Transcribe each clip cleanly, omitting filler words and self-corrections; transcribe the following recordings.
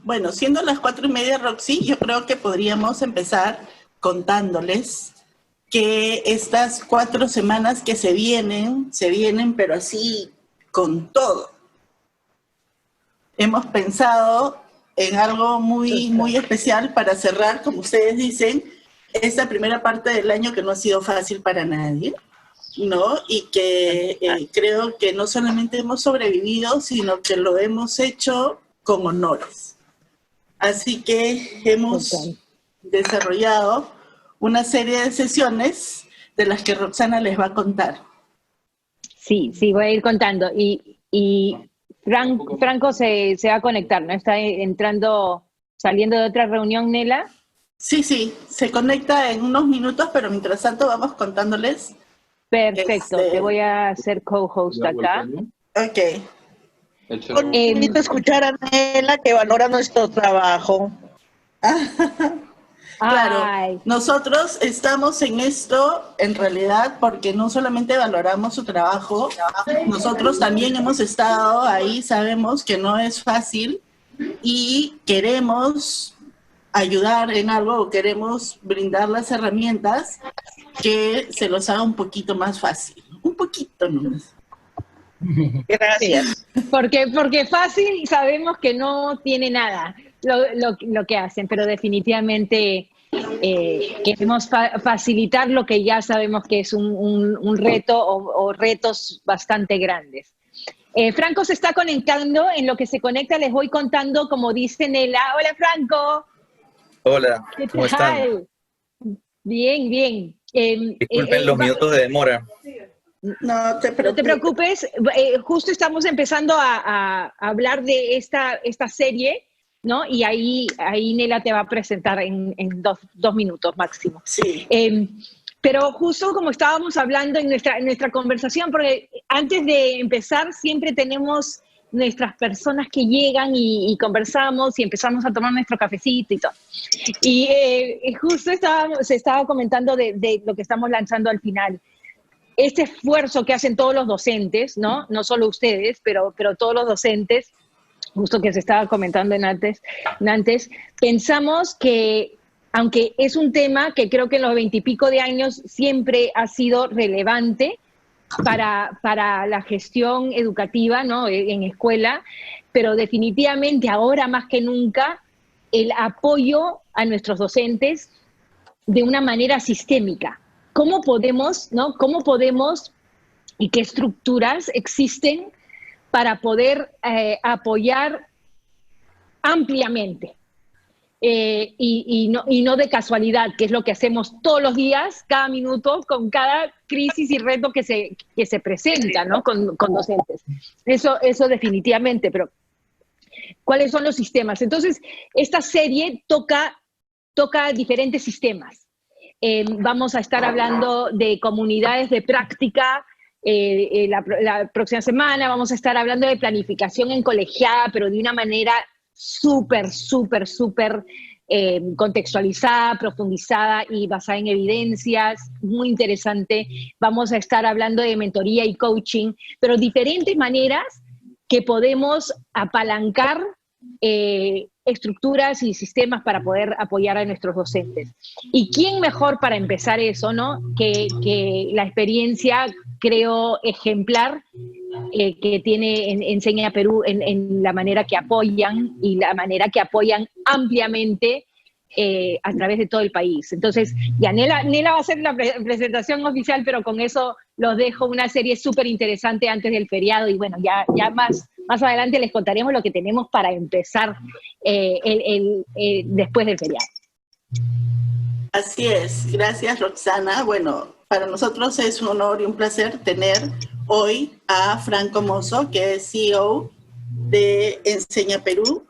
Bueno, siendo las 4:30, Roxy, yo creo que podríamos empezar contándoles que estas 4 semanas que se vienen, pero así con todo. Hemos pensado en algo muy especial para cerrar, como ustedes dicen, esta primera parte del año que no ha sido fácil para nadie, ¿no? Y que creo que no solamente hemos sobrevivido, sino que lo hemos hecho con honores. Así que hemos desarrollado una serie de sesiones de las que Roxana les va a contar. Sí, voy a ir contando. Y Franco se va a conectar, ¿no? Está saliendo de otra reunión, Nela. Sí, se conecta en unos minutos, pero mientras tanto vamos contándoles. Perfecto, te voy a hacer co-host acá. Ok. Bonito escuchar a Nela que valora nuestro trabajo. Claro, nosotros estamos en esto en realidad porque no solamente valoramos su trabajo, nosotros también hemos estado ahí, sabemos que no es fácil y queremos ayudar en algo o queremos brindar las herramientas que se los haga un poquito más fácil, un poquito nomás. Gracias. Porque fácil sabemos que no tiene nada lo que hacen, pero definitivamente queremos facilitar lo que ya sabemos que es un reto o retos bastante grandes. Franco se está conectando, en lo que se conecta les voy contando, como dice Nela. Hola, Franco. Hola, ¿cómo están? Bien. Disculpen los minutos de demora. No te preocupes. Justo estamos empezando a hablar de esta serie, ¿no? Y ahí Nela te va a presentar en dos minutos máximo. Sí. Pero justo como estábamos hablando en nuestra conversación, porque antes de empezar siempre tenemos nuestras personas que llegan y conversamos y empezamos a tomar nuestro cafecito y todo. Y justo se estaba comentando de lo que estamos lanzando al final. Este esfuerzo que hacen todos los docentes, ¿no? No solo ustedes, pero todos los docentes, justo que se estaba comentando antes, pensamos que, aunque es un tema que creo que en los 20 y pico de años siempre ha sido relevante para la gestión educativa, ¿no? En escuela, pero definitivamente ahora más que nunca el apoyo a nuestros docentes de una manera sistémica. ¿Cómo podemos y qué estructuras existen para poder apoyar ampliamente? Y no de casualidad, que es lo que hacemos todos los días, cada minuto, con cada crisis y reto que se presenta, ¿no? con docentes. Eso definitivamente, pero ¿cuáles son los sistemas? Entonces, esta serie toca diferentes sistemas. Vamos a estar hablando de comunidades de práctica. La próxima semana vamos a estar hablando de planificación en colegiada, pero de una manera súper contextualizada, profundizada y basada en evidencias, muy interesante. Vamos a estar hablando de mentoría y coaching, pero diferentes maneras que podemos apalancar estructuras y sistemas para poder apoyar a nuestros docentes. ¿Y quién mejor para empezar eso, no? Que la experiencia, creo, ejemplar que tiene Enseña Perú en la manera que apoyan y la manera que apoyan ampliamente a través de todo el país. Entonces, ya Nela va a hacer la presentación oficial, pero con eso los dejo, una serie súper interesante antes del feriado y bueno, ya más adelante les contaremos lo que tenemos para empezar después del feriado. Así es, gracias Roxana. Bueno, para nosotros es un honor y un placer tener hoy a Franco Mozo, que es CEO de Enseña Perú.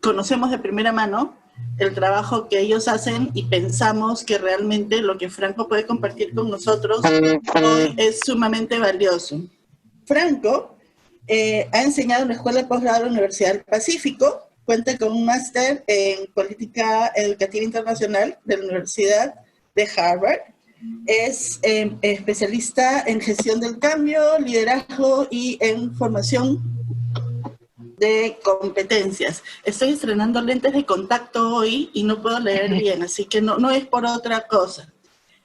Conocemos de primera mano el trabajo que ellos hacen y pensamos que realmente lo que Franco puede compartir con nosotros hoy es sumamente valioso. Franco ha enseñado en la Escuela de Posgrado de la Universidad del Pacífico, cuenta con un máster en Política Educativa Internacional de la Universidad de Harvard, es especialista en gestión del cambio, liderazgo y en formación de competencias. Estoy estrenando lentes de contacto hoy y no puedo leer bien, así que no es por otra cosa.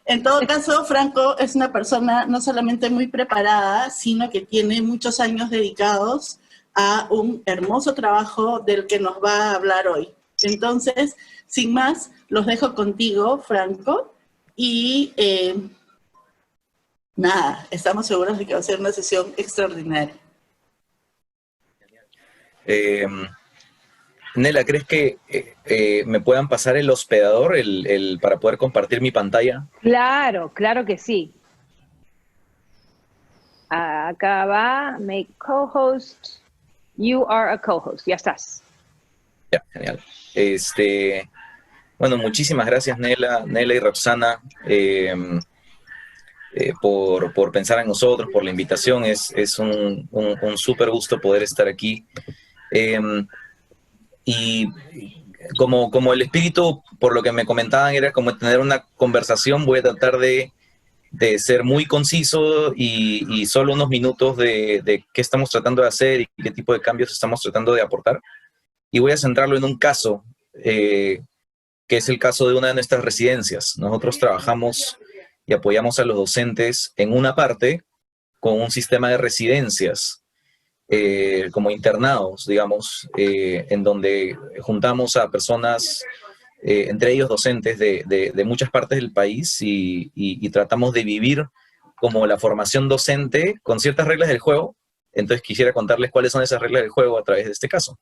En todo caso, Franco es una persona no solamente muy preparada, sino que tiene muchos años dedicados a un hermoso trabajo del que nos va a hablar hoy. Entonces, sin más, los dejo contigo, Franco, y nada, estamos seguros de que va a ser una sesión extraordinaria. Nela, ¿crees que me puedan pasar el hospedador para poder compartir mi pantalla? Claro, claro que sí. Acá va, make co-host. You are a co-host, ya estás. Ya, genial. Bueno, muchísimas gracias Nela y Roxana por pensar en nosotros, por la invitación. Es un súper gusto poder estar aquí. Y como el espíritu, por lo que me comentaban, era como tener una conversación, voy a tratar de ser muy conciso y solo unos minutos de qué estamos tratando de hacer y qué tipo de cambios estamos tratando de aportar. Y voy a centrarlo en un caso, que es el caso de una de nuestras residencias. Nosotros trabajamos y apoyamos a los docentes en una parte con un sistema de residencias, como internados, digamos, en donde juntamos a personas, entre ellos docentes de muchas partes del país y tratamos de vivir como la formación docente con ciertas reglas del juego. Entonces quisiera contarles cuáles son esas reglas del juego a través de este caso.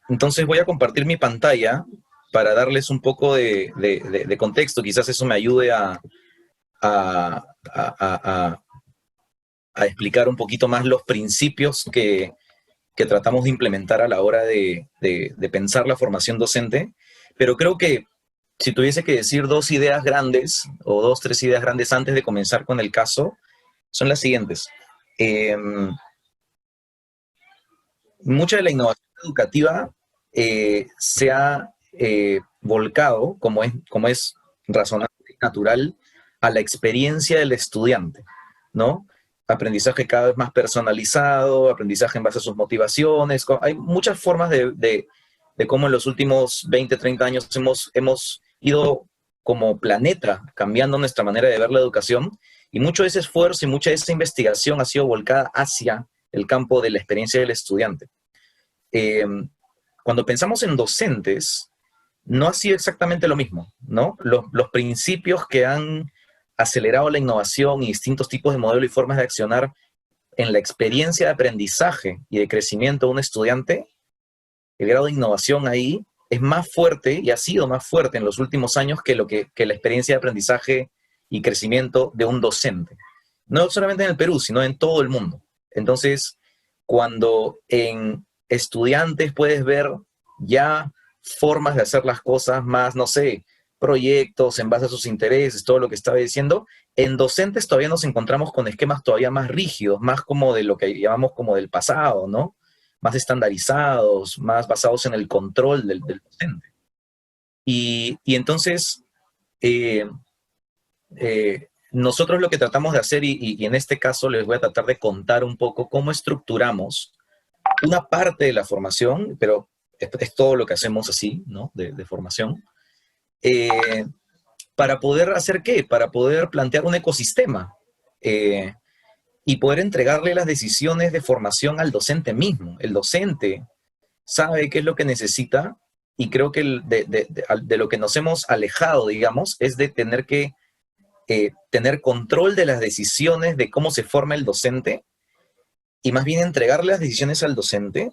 Entonces voy a compartir mi pantalla para darles un poco de contexto. Quizás eso me ayude a explicar un poquito más los principios que tratamos de implementar a la hora de pensar la formación docente. Pero creo que si tuviese que decir dos ideas grandes, o dos, tres ideas grandes antes de comenzar con el caso, son las siguientes. Mucha de la innovación educativa se ha volcado, como es razonable y natural, a la experiencia del estudiante, ¿no? Aprendizaje cada vez más personalizado, aprendizaje en base a sus motivaciones. Hay muchas formas de cómo en los últimos 20, 30 años hemos ido como planeta cambiando nuestra manera de ver la educación, y mucho de ese esfuerzo y mucha de esa investigación ha sido volcada hacia el campo de la experiencia del estudiante. Cuando pensamos en docentes, no ha sido exactamente lo mismo, ¿no? Los principios que han acelerado la innovación y distintos tipos de modelos y formas de accionar en la experiencia de aprendizaje y de crecimiento de un estudiante, el grado de innovación ahí es más fuerte y ha sido más fuerte en los últimos años que la experiencia de aprendizaje y crecimiento de un docente. No solamente en el Perú, sino en todo el mundo. Entonces, cuando en estudiantes puedes ver ya formas de hacer las cosas más, no sé, proyectos en base a sus intereses, todo lo que estaba diciendo, en docentes todavía nos encontramos con esquemas todavía más rígidos, más como de lo que llamamos como del pasado, ¿no? Más estandarizados, más basados en el control del docente. Y entonces, nosotros lo que tratamos de hacer, y en este caso les voy a tratar de contar un poco cómo estructuramos una parte de la formación, pero es todo lo que hacemos así, ¿no? De formación. ¿Para poder hacer qué? Para poder plantear un ecosistema y poder entregarle las decisiones de formación al docente mismo. El docente sabe qué es lo que necesita, y creo que de lo que nos hemos alejado, digamos, es de tener que tener control de las decisiones de cómo se forma el docente, y más bien entregarle las decisiones al docente,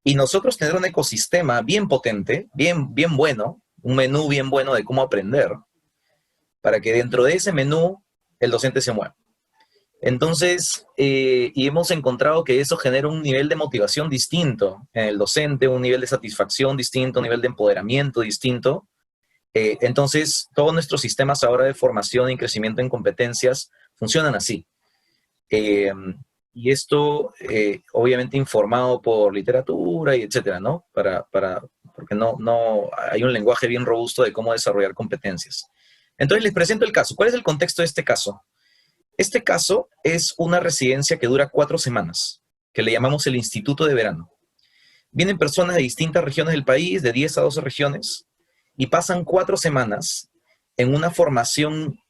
y nosotros tener un ecosistema bien potente, bien bueno, un menú bien bueno de cómo aprender, para que dentro de ese menú el docente se mueva. Entonces, y hemos encontrado que eso genera un nivel de motivación distinto en el docente, un nivel de satisfacción distinto, un nivel de empoderamiento distinto. Entonces, todos nuestros sistemas ahora de formación y crecimiento en competencias funcionan así. Y esto, obviamente, informado por literatura y etcétera, ¿no? Porque no hay un lenguaje bien robusto de cómo desarrollar competencias. Entonces, les presento el caso. ¿Cuál es el contexto de este caso? Este caso es una residencia que dura 4 semanas, que le llamamos el Instituto de Verano. Vienen personas de distintas regiones del país, de 10 a 12 regiones, y pasan 4 semanas en una formación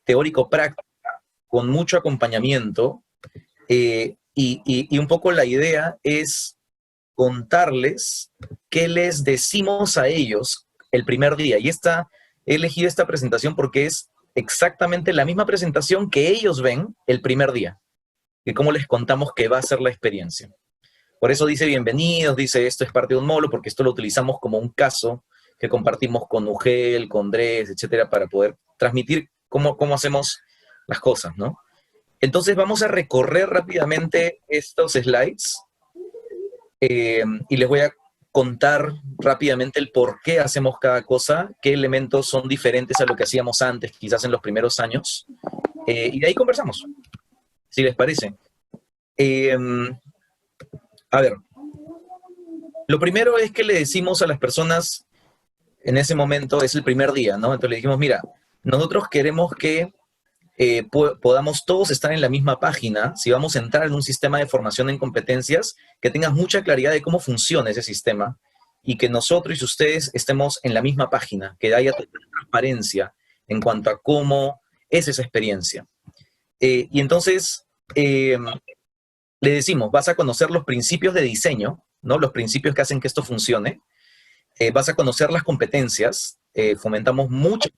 teórico-práctica, con mucho acompañamiento, y un poco la idea es contarles qué les decimos a ellos el primer día. Y he elegido esta presentación porque es exactamente la misma presentación que ellos ven el primer día, y cómo les contamos que va a ser la experiencia. Por eso dice bienvenidos, dice esto es parte de un módulo, porque esto lo utilizamos como un caso que compartimos con UGEL, con DRES, etcétera, para poder transmitir cómo hacemos las cosas, ¿no? Entonces vamos a recorrer rápidamente estos slides y les voy a contar rápidamente el por qué hacemos cada cosa, qué elementos son diferentes a lo que hacíamos antes, quizás en los primeros años, y de ahí conversamos, si les parece. A ver, lo primero es que le decimos a las personas, en ese momento es el primer día, ¿no? Entonces le dijimos, mira, nosotros queremos que podamos todos estar en la misma página. Si vamos a entrar en un sistema de formación en competencias, que tengas mucha claridad de cómo funciona ese sistema y que nosotros y ustedes estemos en la misma página, que haya transparencia en cuanto a cómo es esa experiencia. Y entonces le decimos, vas a conocer los principios de diseño, ¿no? Los principios que hacen que esto funcione. Vas a conocer las competencias. Fomentamos mucha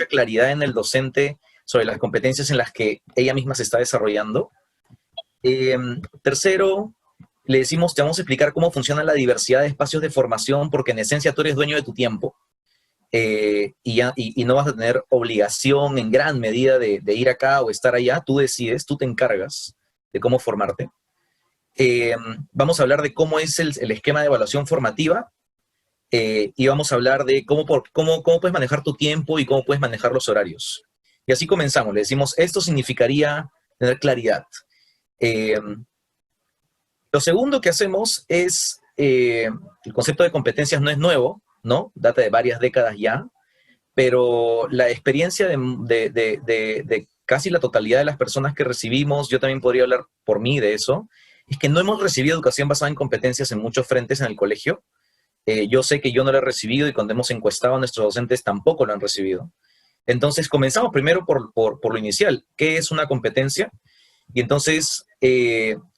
claridad en el docente sobre las competencias en las que ella misma se está desarrollando. Tercero, le decimos, te vamos a explicar cómo funciona la diversidad de espacios de formación, porque en esencia tú eres dueño de tu tiempo, y no vas a tener obligación en gran medida de ir acá o estar allá. Tú decides, tú te encargas de cómo formarte. Vamos a hablar de cómo es el esquema de evaluación formativa, y vamos a hablar de cómo puedes manejar tu tiempo y cómo puedes manejar los horarios. Y así comenzamos, le decimos, esto significaría tener claridad. Lo segundo que hacemos es, el concepto de competencias no es nuevo, ¿no? Data de varias décadas ya, pero la experiencia de casi la totalidad de las personas que recibimos, yo también podría hablar por mí de eso, es que no hemos recibido educación basada en competencias en muchos frentes en el colegio. Yo sé que yo no lo he recibido, y cuando hemos encuestado a nuestros docentes tampoco lo han recibido. Entonces, comenzamos primero por lo inicial. ¿Qué es una competencia? Y entonces,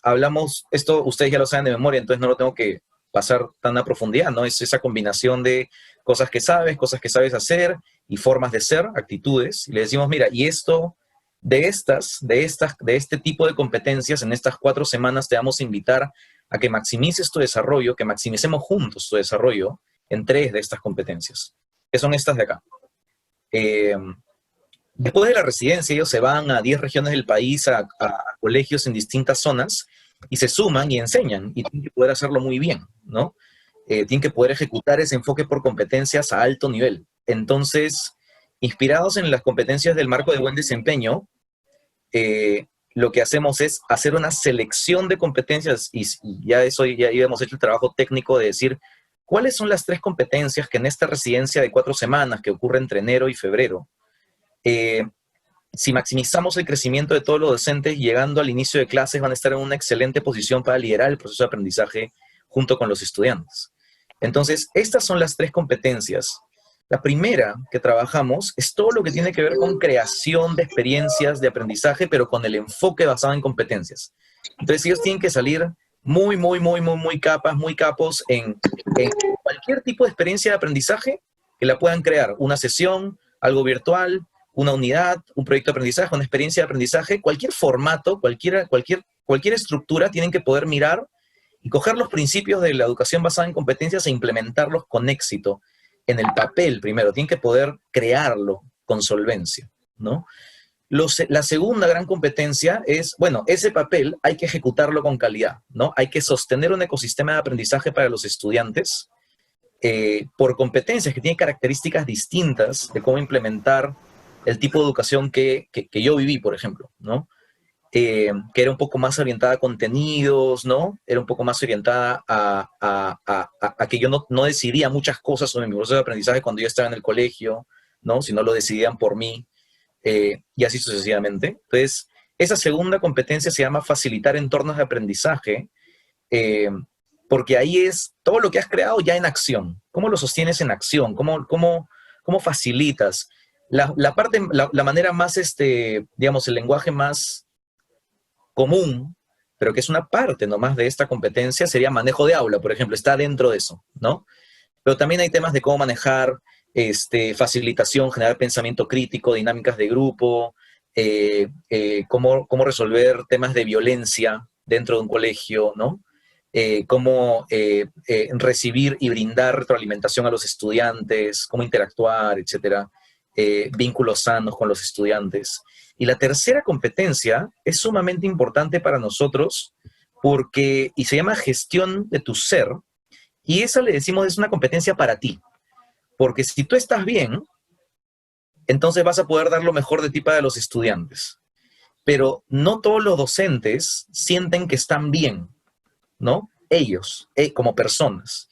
hablamos, esto ustedes ya lo saben de memoria, entonces no lo tengo que pasar tan a profundidad, ¿no? Es esa combinación de cosas que sabes hacer, y formas de ser, actitudes. Y le decimos, mira, y esto, de este tipo de competencias, en estas 4 semanas te vamos a invitar a que maximices tu desarrollo, que maximicemos juntos tu desarrollo en 3 de estas competencias, que son estas de acá. Después de la residencia, ellos se van a 10 regiones del país, a colegios en distintas zonas, y se suman y enseñan, y tienen que poder hacerlo muy bien, ¿no? Tienen que poder ejecutar ese enfoque por competencias a alto nivel. Entonces, inspirados en las competencias del marco de buen desempeño, lo que hacemos es hacer una selección de competencias, y ya hemos hecho el trabajo técnico de decir, ¿cuáles son las 3 competencias que en esta residencia de 4 semanas, que ocurre entre enero y febrero, si maximizamos el crecimiento de todos los docentes, llegando al inicio de clases, van a estar en una excelente posición para liderar el proceso de aprendizaje junto con los estudiantes? Entonces, estas son las 3 competencias. La primera que trabajamos es todo lo que tiene que ver con creación de experiencias de aprendizaje, pero con el enfoque basado en competencias. Entonces, ellos tienen que salir muy capos en cualquier tipo de experiencia de aprendizaje que la puedan crear. Una sesión, algo virtual, una unidad, un proyecto de aprendizaje, una experiencia de aprendizaje, cualquier formato, cualquier estructura, tienen que poder mirar y coger los principios de la educación basada en competencias e implementarlos con éxito en el papel primero. Tienen que poder crearlo con solvencia, ¿no? La segunda gran competencia es, bueno, ese papel hay que ejecutarlo con calidad, ¿no? Hay que sostener un ecosistema de aprendizaje para los estudiantes por competencias que tienen características distintas de cómo implementar el tipo de educación que yo viví, por ejemplo, ¿no? Que era un poco más orientada a contenidos, ¿no? Era un poco más orientada a que yo no decidía muchas cosas sobre mi proceso de aprendizaje cuando yo estaba en el colegio, ¿no? Sino lo decidían por mí. y así sucesivamente. Entonces, esa segunda competencia se llama facilitar entornos de aprendizaje, porque ahí es todo lo que has creado ya en acción. ¿Cómo lo sostienes en acción? ¿Cómo facilitas? La manera más, digamos, el lenguaje más común, pero que es una parte nomás de esta competencia, sería manejo de aula, por ejemplo, está dentro de eso, ¿no? Pero también hay temas de cómo manejar, facilitación, generar pensamiento crítico, dinámicas de grupo, cómo resolver temas de violencia dentro de un colegio, ¿no? Cómo recibir y brindar retroalimentación a los estudiantes, cómo interactuar, etcétera, vínculos sanos con los estudiantes. Y la tercera competencia es sumamente importante para nosotros y se llama gestión de tu ser, y esa le decimos es una competencia para ti, porque si tú estás bien, entonces vas a poder dar lo mejor de ti para los estudiantes. Pero no todos los docentes sienten que están bien, ¿no? Ellos, como personas.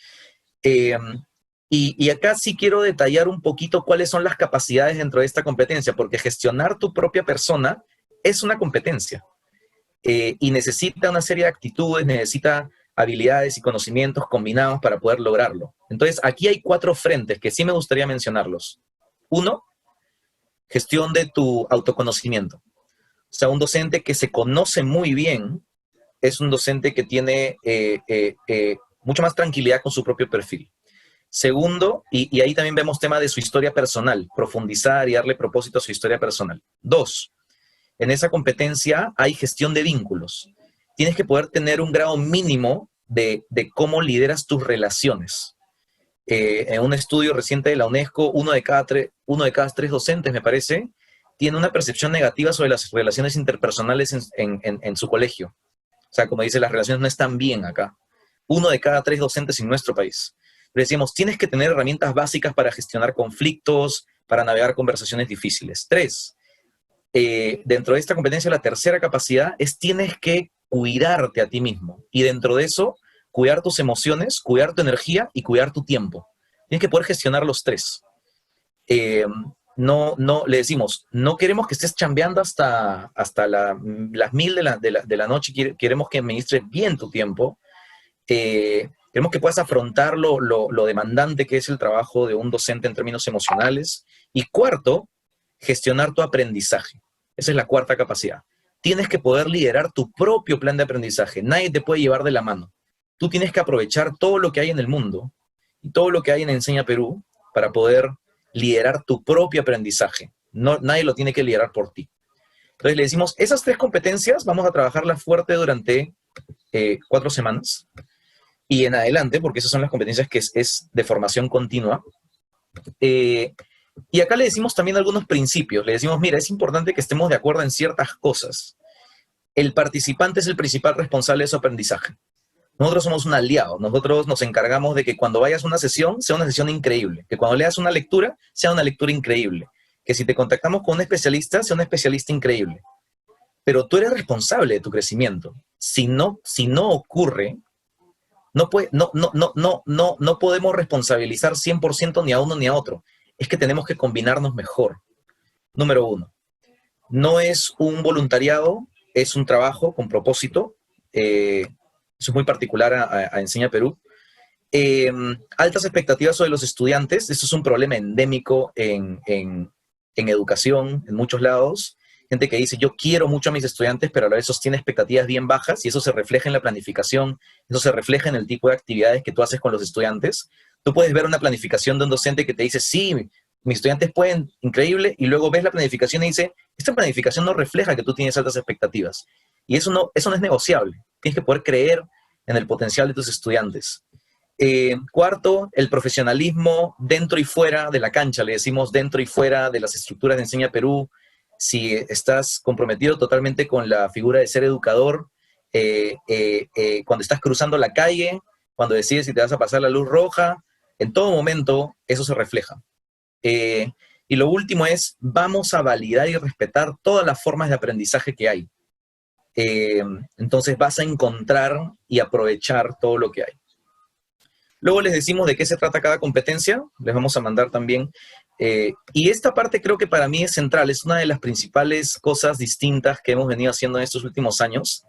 Y acá sí quiero detallar un poquito cuáles son las capacidades dentro de esta competencia, porque gestionar tu propia persona es una competencia. Y necesita una serie de actitudes, necesita habilidades y conocimientos combinados para poder lograrlo. Entonces, aquí hay 4 frentes que sí me gustaría mencionarlos. 1, gestión de tu autoconocimiento. O sea, un docente que se conoce muy bien es un docente que tiene mucha más tranquilidad con su propio perfil. Segundo, y ahí también vemos tema de su historia personal, profundizar y darle propósito a su historia personal. 2, en esa competencia hay gestión de vínculos. Tienes que poder tener un grado mínimo de cómo lideras tus relaciones. En un estudio reciente de la UNESCO, uno de cada 3 docentes, me parece, tiene una percepción negativa sobre las relaciones interpersonales en su colegio. O sea, como dice, las relaciones no están bien acá. 1 de cada 3 docentes en nuestro país. Le decíamos, tienes que tener herramientas básicas para gestionar conflictos, para navegar conversaciones difíciles. 3, dentro de esta competencia, la tercera capacidad es tienes que cuidarte a ti mismo. Y dentro de eso, cuidar tus emociones, cuidar tu energía y cuidar tu tiempo. Tienes que poder gestionar los 3. Le decimos, no queremos que estés chambeando hasta las 1000 de la noche, queremos que administres bien tu tiempo. Queremos que puedas afrontar lo demandante que es el trabajo de un docente en términos emocionales. Y 4, gestionar tu aprendizaje. Esa es la 4ª capacidad. Tienes que poder liderar tu propio plan de aprendizaje. Nadie te puede llevar de la mano. Tú tienes que aprovechar todo lo que hay en el mundo y todo lo que hay en Enseña Perú para poder liderar tu propio aprendizaje. Nadie lo tiene que liderar por ti. Entonces le decimos, esas 3 competencias vamos a trabajarlas fuerte durante 4 semanas y en adelante, porque esas son las competencias que es de formación continua. Y acá le decimos también algunos principios. Le decimos, mira, es importante que estemos de acuerdo en ciertas cosas. El participante es el principal responsable de su aprendizaje. Nosotros somos un aliado. Nosotros nos encargamos de que cuando vayas a una sesión, sea una sesión increíble. Que cuando leas una lectura, sea una lectura increíble. Que si te contactamos con un especialista, sea un especialista increíble. Pero tú eres responsable de tu crecimiento. Si no ocurre, no podemos responsabilizar 100% ni a uno ni a otro. Es que tenemos que combinarnos mejor. Número 1. No es un voluntariado, es un trabajo con propósito. Eso es muy particular a Enseña Perú. Altas expectativas sobre los estudiantes. Esto es un problema endémico en educación, en muchos lados. Gente que dice, yo quiero mucho a mis estudiantes, pero a la vez sostiene expectativas bien bajas, y eso se refleja en la planificación, eso se refleja en el tipo de actividades que tú haces con los estudiantes. Tú puedes ver una planificación de un docente que te dice, sí, mis estudiantes pueden, increíble, y luego ves la planificación y dice, esta planificación no refleja que tú tienes altas expectativas. Y eso no es negociable. Tienes que poder creer en el potencial de tus estudiantes. 4, el profesionalismo dentro y fuera de la cancha. Le decimos dentro y fuera de las estructuras de Enseña Perú. Si estás comprometido totalmente con la figura de ser educador, cuando estás cruzando la calle, cuando decides si te vas a pasar la luz roja, en todo momento eso se refleja. Y lo último es, vamos a validar y respetar todas las formas de aprendizaje que hay. Entonces vas a encontrar y aprovechar todo lo que hay. Luego les decimos de qué se trata cada competencia, les vamos a mandar también. Y esta parte creo que para mí es central, es una de las principales cosas distintas que hemos venido haciendo en estos últimos años,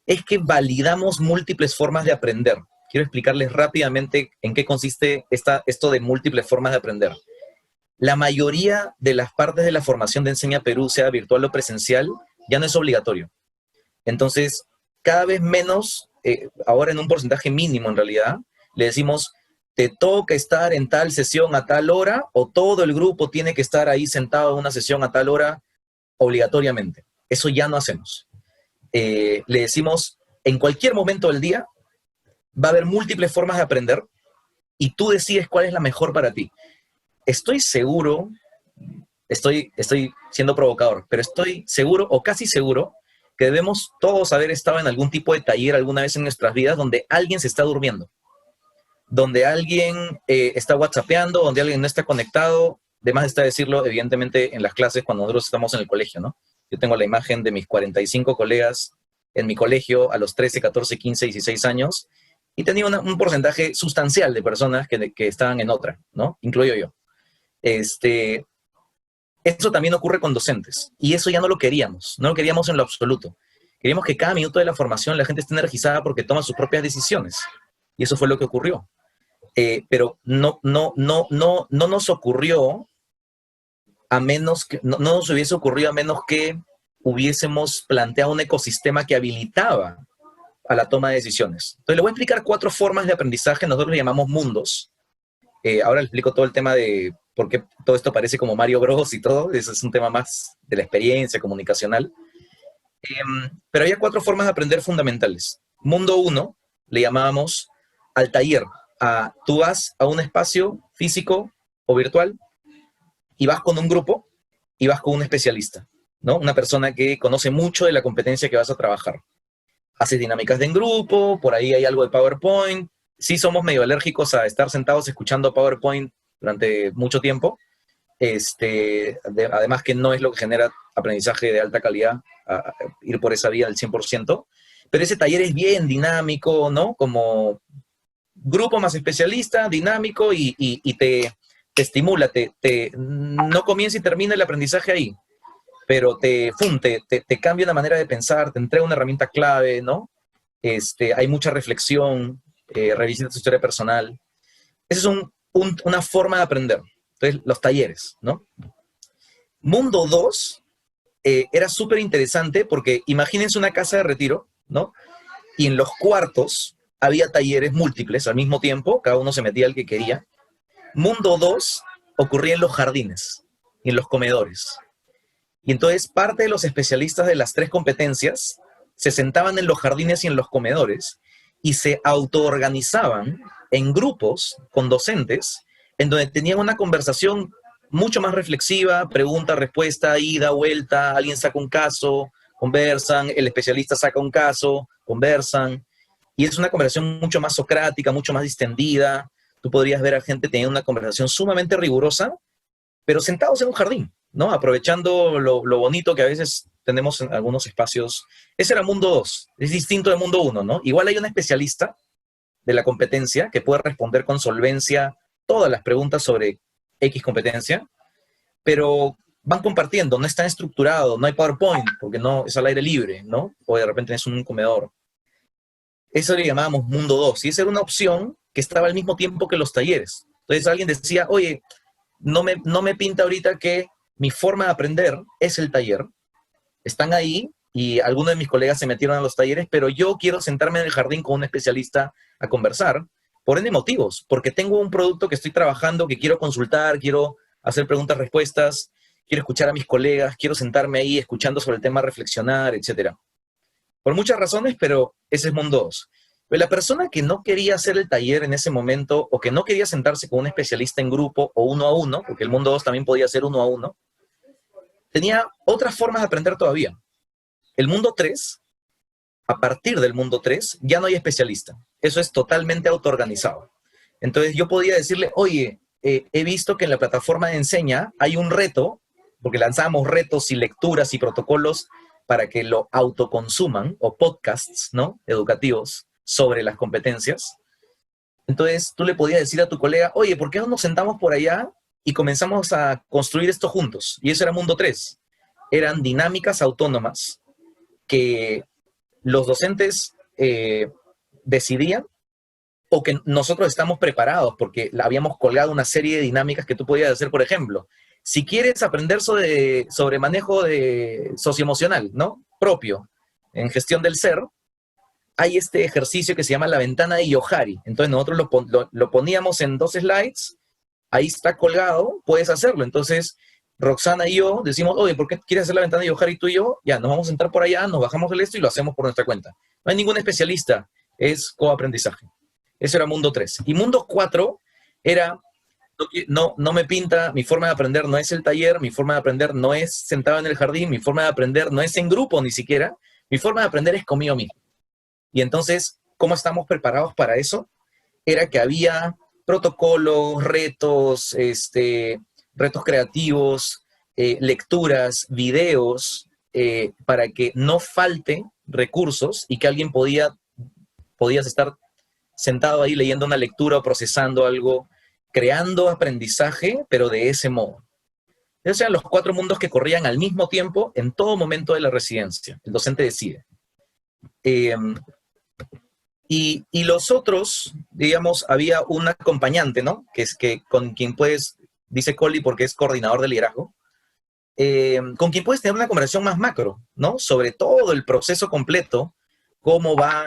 es que validamos múltiples formas de aprender. Quiero explicarles rápidamente en qué consiste esto de múltiples formas de aprender. La mayoría de las partes de la formación de Enseña Perú, sea virtual o presencial, ya no es obligatorio. Entonces, cada vez menos, ahora en un porcentaje mínimo en realidad, le decimos, te toca estar en tal sesión a tal hora, o todo el grupo tiene que estar ahí sentado en una sesión a tal hora obligatoriamente. Eso ya no hacemos. Le decimos, en cualquier momento del día, va a haber múltiples formas de aprender, y tú decides cuál es la mejor para ti. Estoy seguro, estoy siendo provocador, pero estoy seguro, o casi seguro, que debemos todos haber estado en algún tipo de taller alguna vez en nuestras vidas donde alguien se está durmiendo, donde alguien está whatsappeando, donde alguien no está conectado. De más está decirlo, evidentemente, en las clases cuando nosotros estamos en el colegio, ¿no? Yo tengo la imagen de mis 45 colegas en mi colegio a los 13, 14, 15, 16 años, y tenía un porcentaje sustancial de personas que estaban en otra, ¿no? Incluyo yo. Eso también ocurre con docentes, y eso ya no lo queríamos en lo absoluto. Queríamos que cada minuto de la formación la gente esté energizada porque toma sus propias decisiones, y eso fue lo que ocurrió. Pero no nos ocurrió a menos que, no nos hubiese ocurrido a menos que hubiésemos planteado un ecosistema que habilitaba a la toma de decisiones. Entonces le voy a explicar 4 formas de aprendizaje, nosotros le llamamos mundos. Ahora le explico todo el tema de por qué todo esto parece como Mario Bros y todo, eso es un tema más de la experiencia comunicacional. Pero había 4 formas de aprender fundamentales. Mundo 1 le llamábamos al taller. Tú vas a un espacio físico o virtual y vas con un grupo y vas con un especialista, ¿no? Una persona que conoce mucho de la competencia que vas a trabajar. Haces dinámicas de en grupo, por ahí hay algo de PowerPoint. Sí somos medio alérgicos a estar sentados escuchando PowerPoint durante mucho tiempo. Además que no es lo que genera aprendizaje de alta calidad, ir por esa vía al 100%. Pero ese taller es bien dinámico, ¿no? Como grupo más especialista, dinámico, y te estimula, no comienza y termina el aprendizaje ahí, pero te cambia una manera de pensar, te entrega una herramienta clave, ¿no? Hay mucha reflexión, revisita tu historia personal. Esa es una forma de aprender. Entonces, los talleres, ¿no? Mundo 2 era súper interesante porque imagínense una casa de retiro, ¿no? Y en los cuartos había talleres múltiples al mismo tiempo, cada uno se metía al que quería. Mundo 2 ocurría en los jardines y en los comedores. Y entonces parte de los especialistas de las 3 competencias se sentaban en los jardines y en los comedores y se autoorganizaban en grupos con docentes en donde tenían una conversación mucho más reflexiva, pregunta, respuesta, ida, vuelta, alguien saca un caso, conversan, el especialista saca un caso, conversan, y es una conversación mucho más socrática, mucho más distendida. Tú podrías ver a gente teniendo una conversación sumamente rigurosa, pero sentados en un jardín, ¿no? Aprovechando lo bonito que a veces tenemos en algunos espacios. Ese era Mundo 2, es distinto de Mundo 1, ¿no? Igual hay un especialista de la competencia que puede responder con solvencia todas las preguntas sobre X competencia, pero van compartiendo, no está estructurado, no hay PowerPoint, porque no es al aire libre, ¿no? O de repente es un comedor. Eso le llamábamos Mundo 2, y esa era una opción que estaba al mismo tiempo que los talleres. Entonces alguien decía, oye, no me pinta ahorita que mi forma de aprender es el taller. Están ahí, y algunos de mis colegas se metieron a los talleres, pero yo quiero sentarme en el jardín con un especialista a conversar, por N motivos, porque tengo un producto que estoy trabajando, que quiero consultar, quiero hacer preguntas-respuestas, quiero escuchar a mis colegas, quiero sentarme ahí escuchando sobre el tema, reflexionar, etc. Por muchas razones, pero ese es Mundo 2. Pero la persona que no quería hacer el taller en ese momento, o que no quería sentarse con un especialista en grupo o 1 a 1, porque el Mundo 2 también podía ser 1 a 1, tenía otras formas de aprender todavía. El Mundo 3, a partir del Mundo 3, ya no hay especialista. Eso es totalmente autoorganizado. Entonces yo podía decirle, oye, he visto que en la plataforma de Enseña hay un reto, porque lanzábamos retos y lecturas y protocolos para que lo autoconsuman, o podcasts, ¿no?, educativos sobre las competencias. Entonces tú le podías decir a tu colega, oye, ¿por qué no nos sentamos por allá y comenzamos a construir esto juntos. Y eso era Mundo 3. Eran dinámicas autónomas que los docentes decidían, o que nosotros estamos preparados porque habíamos colgado una serie de dinámicas que tú podías hacer. Por ejemplo, si quieres aprender sobre manejo socioemocional, ¿no? Propio, en gestión del ser, hay este ejercicio que se llama la ventana de Yohari. Entonces nosotros lo poníamos en 2 slides, ahí está colgado, puedes hacerlo. Entonces Roxana y yo decimos, oye, ¿por qué quieres hacer la ventana de Yohari tú y yo? Ya, nos vamos a entrar por allá, nos bajamos el esto y lo hacemos por nuestra cuenta. No hay ningún especialista, es coaprendizaje. Eso era Mundo 3. Y Mundo 4 era, no me pinta, mi forma de aprender no es el taller, mi forma de aprender no es sentado en el jardín, mi forma de aprender no es en grupo ni siquiera, mi forma de aprender es conmigo mismo. Y entonces, ¿cómo estamos preparados para eso? Era que había protocolos, retos, retos creativos, lecturas, videos, para que no falte recursos y que alguien podías estar sentado ahí leyendo una lectura o procesando algo, creando aprendizaje, pero de ese modo. Esos eran los 4 mundos que corrían al mismo tiempo en todo momento de la residencia. El docente decide. Y los otros, digamos, había un acompañante, ¿no? Con quien puedes, dice Colly porque es coordinador de liderazgo, con quien puedes tener una conversación más macro, ¿no? Sobre todo el proceso completo, cómo va,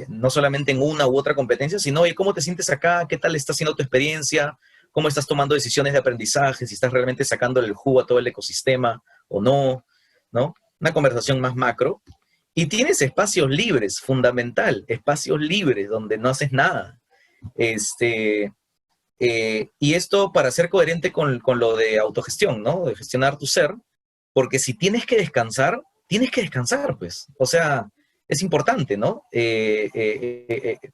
no solamente en una u otra competencia, sino oye, cómo te sientes acá, qué tal está siendo tu experiencia, cómo estás tomando decisiones de aprendizaje, si estás realmente sacándole el jugo a todo el ecosistema o no, ¿no? Una conversación más macro. Y tienes espacios libres, fundamental, espacios libres donde no haces nada. Y esto para ser coherente con lo de autogestión, ¿no? De gestionar tu ser, porque si tienes que descansar, pues. O sea, es importante, ¿no? En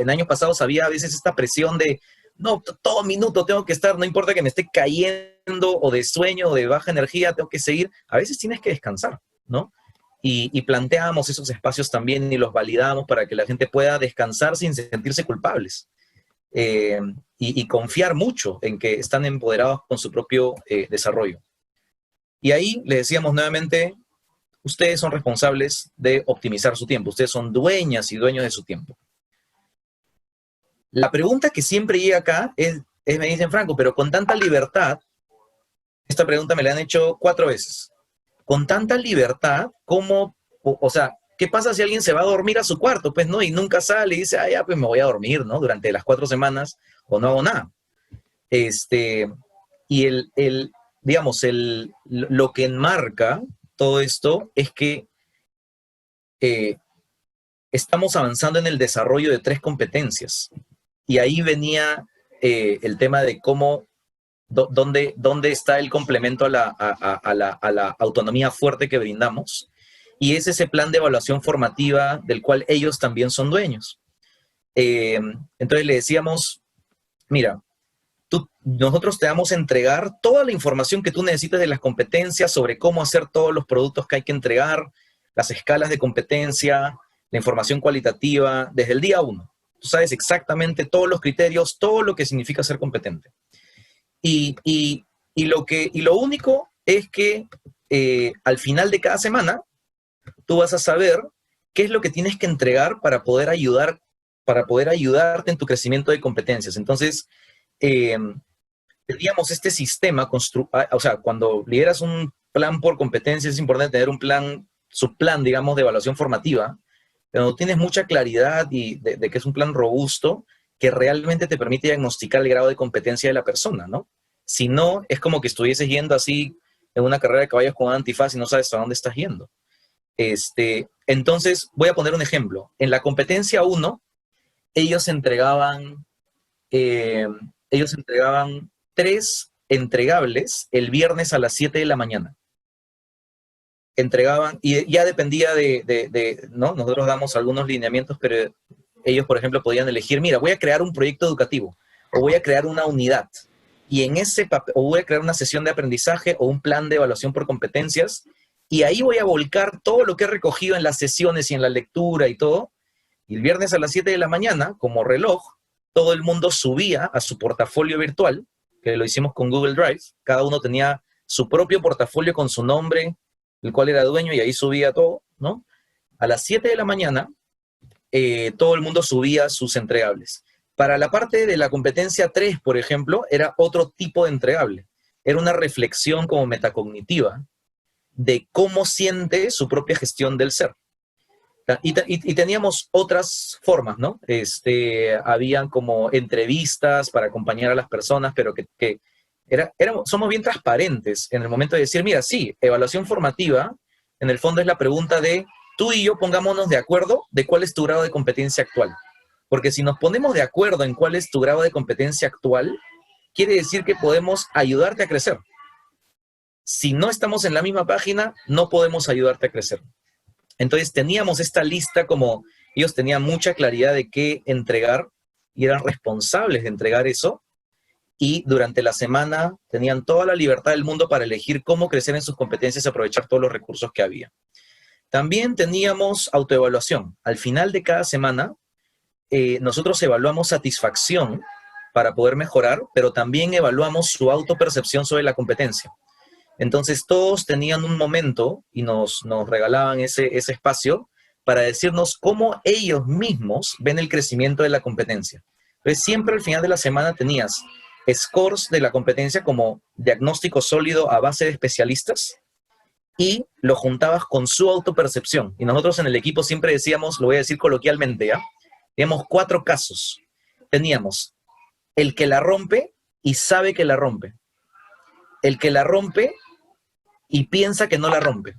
años pasados había a veces esta presión de, no, todo minuto tengo que estar, no importa que me esté cayendo o de sueño o de baja energía, tengo que seguir. A veces tienes que descansar, ¿no? Y planteábamos esos espacios también y los validábamos para que la gente pueda descansar sin sentirse culpables. Y confiar mucho en que están empoderados con su propio desarrollo. Y ahí le decíamos nuevamente, ustedes son responsables de optimizar su tiempo, ustedes son dueñas y dueños de su tiempo. La pregunta que siempre llega acá es me dicen, Franco, pero con tanta libertad, esta pregunta me la han hecho 4 veces. Con tanta libertad, ¿cómo, o sea, qué pasa si alguien se va a dormir a su cuarto? Pues no, y nunca sale y dice, ya, pues me voy a dormir, ¿no? Durante las 4 semanas o no hago nada. Y digamos, lo que enmarca todo esto es que estamos avanzando en el desarrollo de 3 competencias. Y ahí venía el tema de cómo, dónde está el complemento a la autonomía fuerte que brindamos. Y es ese plan de evaluación formativa del cual ellos también son dueños. Entonces le decíamos, mira, nosotros te vamos a entregar toda la información que tú necesites de las competencias, sobre cómo hacer todos los productos que hay que entregar, las escalas de competencia, la información cualitativa, desde el día 1. Tú sabes exactamente todos los criterios, todo lo que significa ser competente. Y lo único es que al final de cada semana, tú vas a saber qué es lo que tienes que entregar para poder ayudarte en tu crecimiento de competencias. Entonces, teníamos este sistema, o sea, cuando lideras un plan por competencias, es importante tener un plan, subplan, digamos, de evaluación formativa, pero tienes mucha claridad de que es un plan robusto que realmente te permite diagnosticar el grado de competencia de la persona, ¿no? Si no, es como que estuvieses yendo así en una carrera de caballos con un antifaz y no sabes a dónde estás yendo. Entonces, voy a poner un ejemplo. En la competencia 1, ellos entregaban 3 entregables el viernes a las 7 de la mañana. Entregaban, y ya dependía ¿no? Nosotros damos algunos lineamientos, pero ellos, por ejemplo, podían elegir, mira, voy a crear un proyecto educativo, o voy a crear una unidad, y en ese papel, o voy a crear una sesión de aprendizaje, o un plan de evaluación por competencias, y ahí voy a volcar todo lo que he recogido en las sesiones y en la lectura y todo, y el viernes a las 7 de la mañana, como reloj, todo el mundo subía a su portafolio virtual, que lo hicimos con Google Drive. Cada uno tenía su propio portafolio con su nombre, el cual era dueño, y ahí subía todo, ¿no? A las 7 de la mañana, todo el mundo subía sus entregables. Para la parte de la competencia 3, por ejemplo, era otro tipo de entregable. Era una reflexión como metacognitiva de cómo siente su propia gestión del ser. Y teníamos otras formas, ¿no? Habían como entrevistas para acompañar a las personas, pero somos bien transparentes en el momento de decir, mira, sí, evaluación formativa, en el fondo es la pregunta de, tú y yo pongámonos de acuerdo de cuál es tu grado de competencia actual. Porque si nos ponemos de acuerdo en cuál es tu grado de competencia actual, quiere decir que podemos ayudarte a crecer. Si no estamos en la misma página, no podemos ayudarte a crecer. Entonces teníamos esta lista como ellos tenían mucha claridad de qué entregar y eran responsables de entregar eso. Y durante la semana tenían toda la libertad del mundo para elegir cómo crecer en sus competencias y aprovechar todos los recursos que había. También teníamos autoevaluación. Al final de cada semana, nosotros evaluamos satisfacción para poder mejorar, pero también evaluamos su autopercepción sobre la competencia. Entonces todos tenían un momento y nos regalaban ese espacio para decirnos cómo ellos mismos ven el crecimiento de la competencia. Entonces siempre al final de la semana tenías scores de la competencia como diagnóstico sólido a base de especialistas y lo juntabas con su autopercepción. Y nosotros en el equipo siempre decíamos, lo voy a decir coloquialmente, ¿ya? Teníamos 4 casos. Teníamos el que la rompe y sabe que la rompe. El que la rompe y piensa que no la rompe.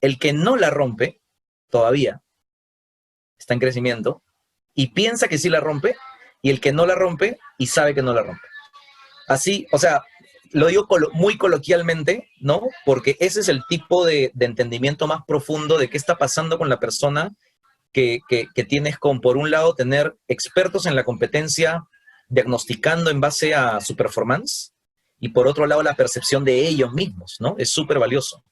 El que no la rompe, todavía, está en crecimiento, y piensa que sí la rompe, y el que no la rompe y sabe que no la rompe. Así, o sea, lo digo muy coloquialmente, ¿no? Porque ese es el tipo de entendimiento más profundo de qué está pasando con la persona que tienes con, por un lado, tener expertos en la competencia diagnosticando en base a su performance, y por otro lado la percepción de ellos mismos, ¿no? Es súper valioso.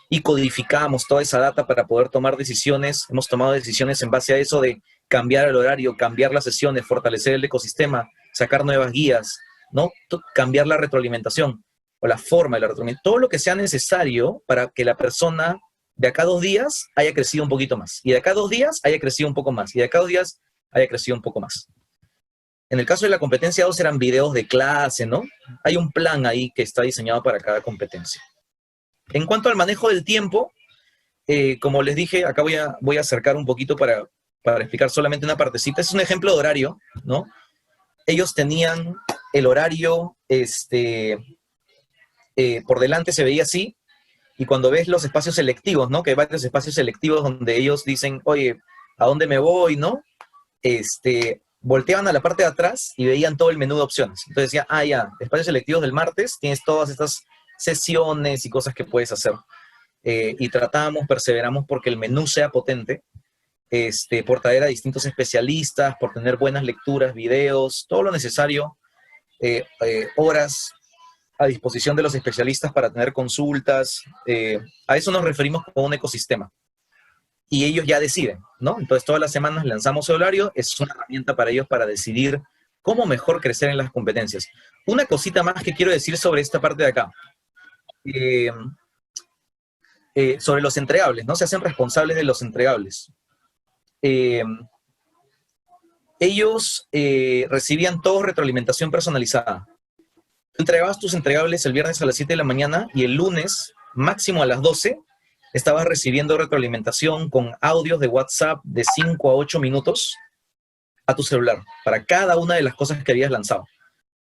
Y codificamos toda esa data para poder tomar decisiones. Hemos tomado decisiones en base a eso de cambiar el horario, cambiar las sesiones, fortalecer el ecosistema, sacar nuevas guías, ¿no? Cambiar la retroalimentación o la forma de la retroalimentación. Todo lo que sea necesario para que la persona de acá a 2 días haya crecido un poquito más. Y de acá a 2 días haya crecido un poco más. Y de acá a 2 días haya crecido un poco más. En el caso de la competencia 2 eran videos de clase, ¿no? Hay un plan ahí que está diseñado para cada competencia. En cuanto al manejo del tiempo, como les dije, acá voy a acercar un poquito para explicar solamente una partecita. Es un ejemplo de horario, ¿no? Ellos tenían el horario, por delante se veía así, y cuando ves los espacios selectivos, ¿no? Que hay varios espacios selectivos donde ellos dicen, oye, ¿a dónde me voy, no? Volteaban a la parte de atrás y veían todo el menú de opciones. Entonces decía, ya, espacios selectivos del martes, tienes todas estas sesiones y cosas que puedes hacer. Y perseveramos porque el menú sea potente, por traer a distintos especialistas, por tener buenas lecturas, videos, todo lo necesario, horas a disposición de los especialistas para tener consultas. A eso nos referimos como un ecosistema. Y ellos ya deciden, ¿no? Entonces todas las semanas lanzamos el horario, es una herramienta para ellos para decidir cómo mejor crecer en las competencias. Una cosita más que quiero decir sobre esta parte de acá. Sobre los entregables, ¿no? Se hacen responsables de los entregables. Ellos recibían todo retroalimentación personalizada. Entregabas tus entregables el viernes a las 7 de la mañana y el lunes, máximo a las 12, estabas recibiendo retroalimentación con audios de WhatsApp de 5 a 8 minutos a tu celular para cada una de las cosas que habías lanzado.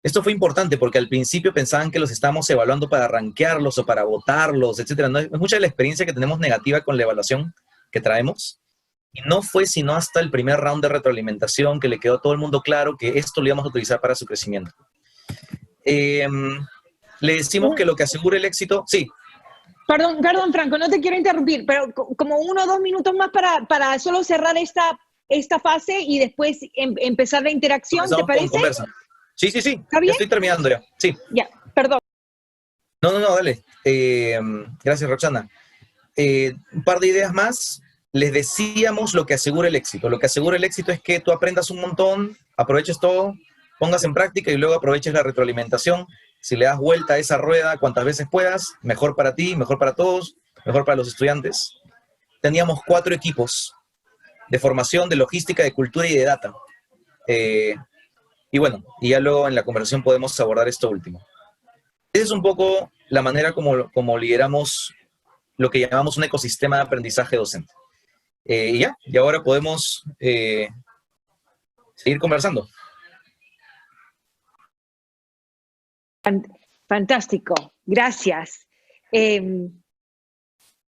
Esto fue importante porque al principio pensaban que los estábamos evaluando para rankearlos o para votarlos, etc. No es mucha de la experiencia que tenemos negativa con la evaluación que traemos. Y no fue sino hasta el primer round de retroalimentación que le quedó a todo el mundo claro que esto lo íbamos a utilizar para su crecimiento. Le decimos que lo que asegura el éxito... Sí. Perdón, Franco, no te quiero interrumpir, pero como 1 o 2 minutos más para solo cerrar esta fase y después empezar la interacción, ¿te parece? Sí. ¿Está bien? Ya estoy terminando ya. Sí. Ya, perdón. No, dale. Gracias, Roxana. Un par de ideas más. Les decíamos lo que asegura el éxito. Lo que asegura el éxito es que tú aprendas un montón, aproveches todo, pongas en práctica y luego aproveches la retroalimentación. Si le das vuelta a esa rueda cuantas veces puedas, mejor para ti, mejor para todos, mejor para los estudiantes. Teníamos 4 equipos de formación, de logística, de cultura y de data. Y bueno, y ya luego en la conversación podemos abordar esto último. Esa es un poco la manera como lideramos lo que llamamos un ecosistema de aprendizaje docente. Y ahora podemos seguir conversando. Fantástico, gracias. Un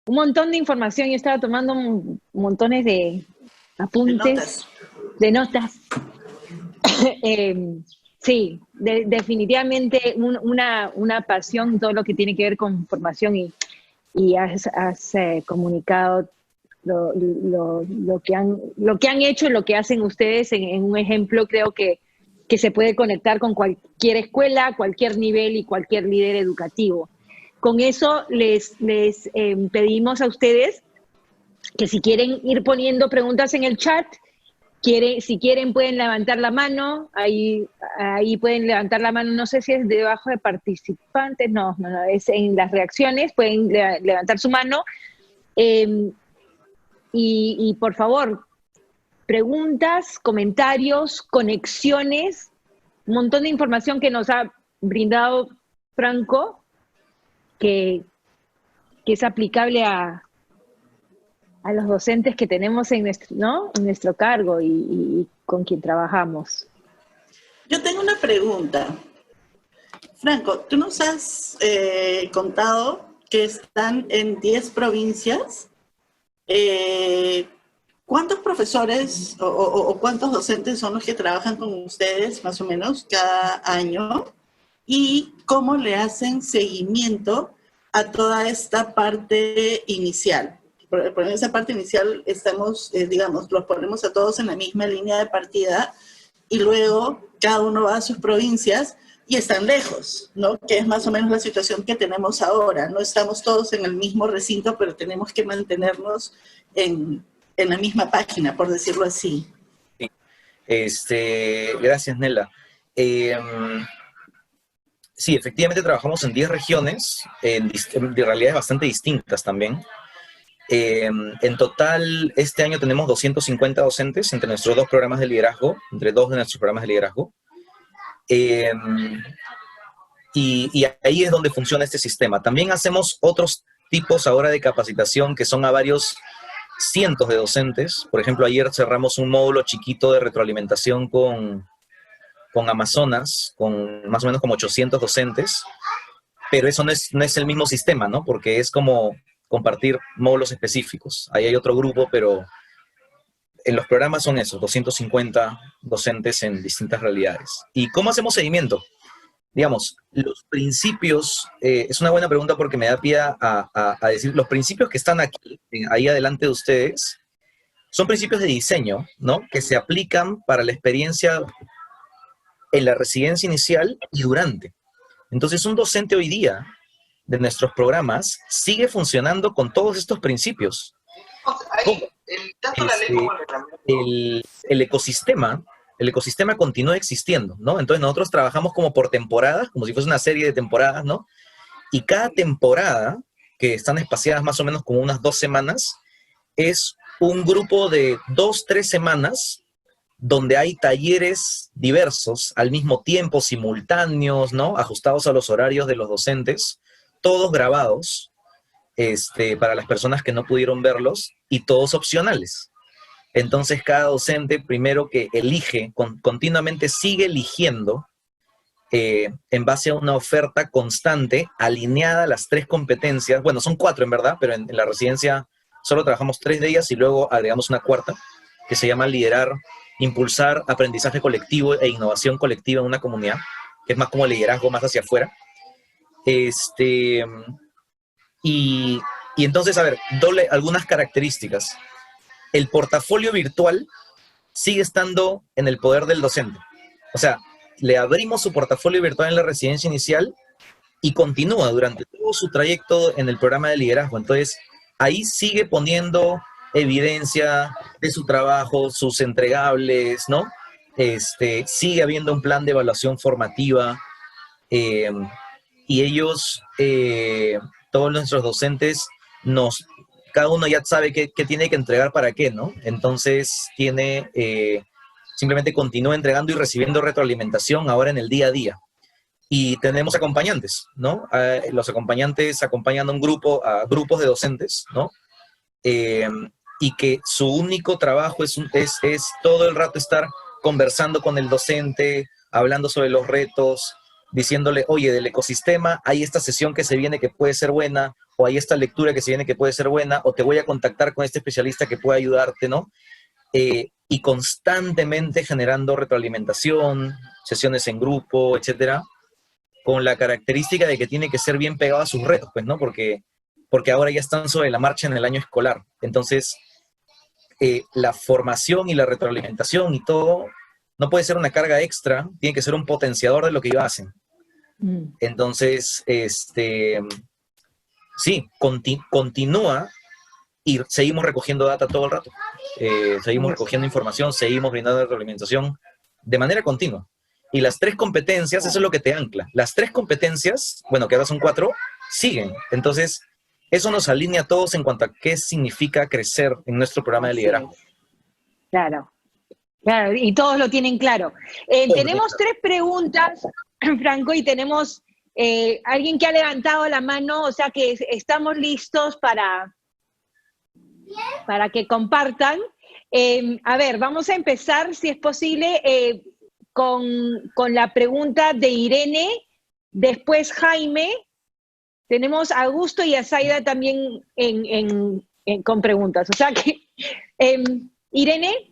montón de información, yo estaba tomando montones de apuntes, de notas. Sí, definitivamente una pasión, todo lo que tiene que ver con formación y has comunicado lo que han hecho y lo que hacen ustedes en un ejemplo. Creo que se puede conectar con cualquier escuela, cualquier nivel y cualquier líder educativo. Con eso les pedimos a ustedes que si quieren ir poniendo preguntas en el chat, si quieren pueden levantar la mano, ahí pueden levantar la mano, no sé si es debajo de participantes, no, es en las reacciones, pueden levantar su mano. Y por favor, preguntas, comentarios, conexiones, un montón de información que nos ha brindado Franco, que es aplicable a los docentes que tenemos en nuestro cargo y con quien trabajamos. Yo tengo una pregunta. Franco, tú nos has contado que están en 10 provincias. ¿Cuántos profesores o cuántos docentes son los que trabajan con ustedes, más o menos, cada año? ¿Y cómo le hacen seguimiento a toda esta parte inicial? Por esa parte inicial estamos, digamos, los ponemos a todos en la misma línea de partida y luego cada uno va a sus provincias y están lejos, ¿no? Que es más o menos la situación que tenemos ahora. No estamos todos en el mismo recinto, pero tenemos que mantenernos en la misma página, por decirlo así. Gracias, Nela. Sí, efectivamente trabajamos en 10 regiones, de realidades bastante distintas también. En total, este año tenemos 250 docentes entre nuestros 2 programas de liderazgo, entre 2 de nuestros programas de liderazgo. Y ahí es donde funciona este sistema. También hacemos otros tipos ahora de capacitación que son a varios cientos de docentes. Por ejemplo, ayer cerramos un módulo chiquito de retroalimentación con Amazonas, con más o menos como 800 docentes, pero eso no es el mismo sistema, ¿no? Porque es como compartir módulos específicos. Ahí hay otro grupo, pero en los programas son esos, 250 docentes en distintas realidades. ¿Y cómo hacemos seguimiento? Digamos, los principios, es una buena pregunta porque me da pie a decir, los principios que están aquí, ahí adelante de ustedes, son principios de diseño, ¿no? Que se aplican para la experiencia en la residencia inicial y durante. Entonces, un docente hoy día de nuestros programas sigue funcionando con todos estos principios. El ecosistema continúa existiendo, ¿no? Entonces nosotros trabajamos como por temporadas, como si fuese una serie de temporadas, ¿no? Y cada temporada, que están espaciadas más o menos como unas 2 semanas, es un grupo de 2, 3 semanas donde hay talleres diversos al mismo tiempo, simultáneos, ¿no? Ajustados a los horarios de los docentes, todos grabados, para las personas que no pudieron verlos, y todos opcionales. Entonces cada docente primero que elige, continuamente sigue eligiendo en base a una oferta constante, alineada a las 3 competencias, bueno, son 4 en verdad, pero en la residencia solo trabajamos 3 de ellas y luego agregamos una 4ª, que se llama liderar, impulsar aprendizaje colectivo e innovación colectiva en una comunidad, que es más como liderazgo más hacia afuera. Y entonces, a ver, algunas características. El portafolio virtual sigue estando en el poder del docente. O sea, le abrimos su portafolio virtual en la residencia inicial y continúa durante todo su trayecto en el programa de liderazgo. Entonces, ahí sigue poniendo evidencia de su trabajo, sus entregables, ¿no? sigue habiendo un plan de evaluación formativa, y ellos, todos nuestros docentes, cada uno ya sabe qué tiene que entregar para qué, ¿no? Entonces simplemente continúa entregando y recibiendo retroalimentación ahora en el día a día. Y tenemos acompañantes, ¿no? Los acompañantes acompañan a grupos de docentes, ¿no? Y que su único trabajo es todo el rato estar conversando con el docente, hablando sobre los retos, diciéndole, oye, del ecosistema, hay esta sesión que se viene que puede ser buena, o hay esta lectura que se viene que puede ser buena, o te voy a contactar con este especialista que puede ayudarte, ¿no? Y constantemente generando retroalimentación, sesiones en grupo, etcétera, con la característica de que tiene que ser bien pegado a sus retos, pues, ¿no? Porque ahora ya están sobre la marcha en el año escolar. Entonces, la formación y la retroalimentación y todo no puede ser una carga extra, tiene que ser un potenciador de lo que ellos hacen. Entonces, sí, continúa y seguimos recogiendo data todo el rato. Seguimos recogiendo información, seguimos brindando retroalimentación de manera continua. Y las 3 competencias, eso es lo que te ancla. Las 3 competencias, bueno, que ahora son 4, siguen. Entonces, eso nos alinea a todos en cuanto a qué significa crecer en nuestro programa de liderazgo. Claro, claro, y todos lo tienen claro. Tenemos 3 preguntas, Franco, y tenemos alguien que ha levantado la mano, o sea que estamos listos para que compartan. A ver, vamos a empezar, si es posible, con la pregunta de Irene, después Jaime, tenemos a Augusto y a Zaida también con preguntas. O sea que, Irene.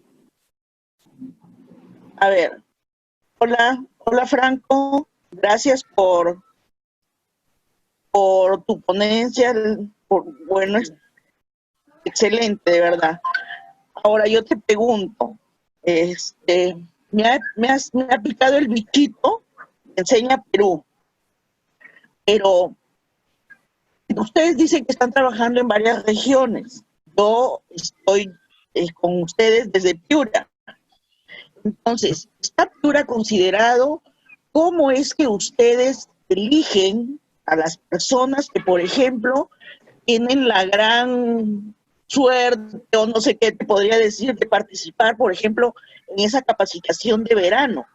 A ver, hola Franco, gracias por tu ponencia, bueno, es excelente, de verdad. Ahora yo te pregunto, me ha picado el bichito, enseña Perú, pero ustedes dicen que están trabajando en varias regiones. Yo estoy con ustedes desde Piura. Entonces, ¿está Piura considerado? ¿Cómo es que ustedes eligen a las personas que, por ejemplo, tienen la gran suerte, o no sé qué te podría decir, de participar, por ejemplo, en esa capacitación de verano?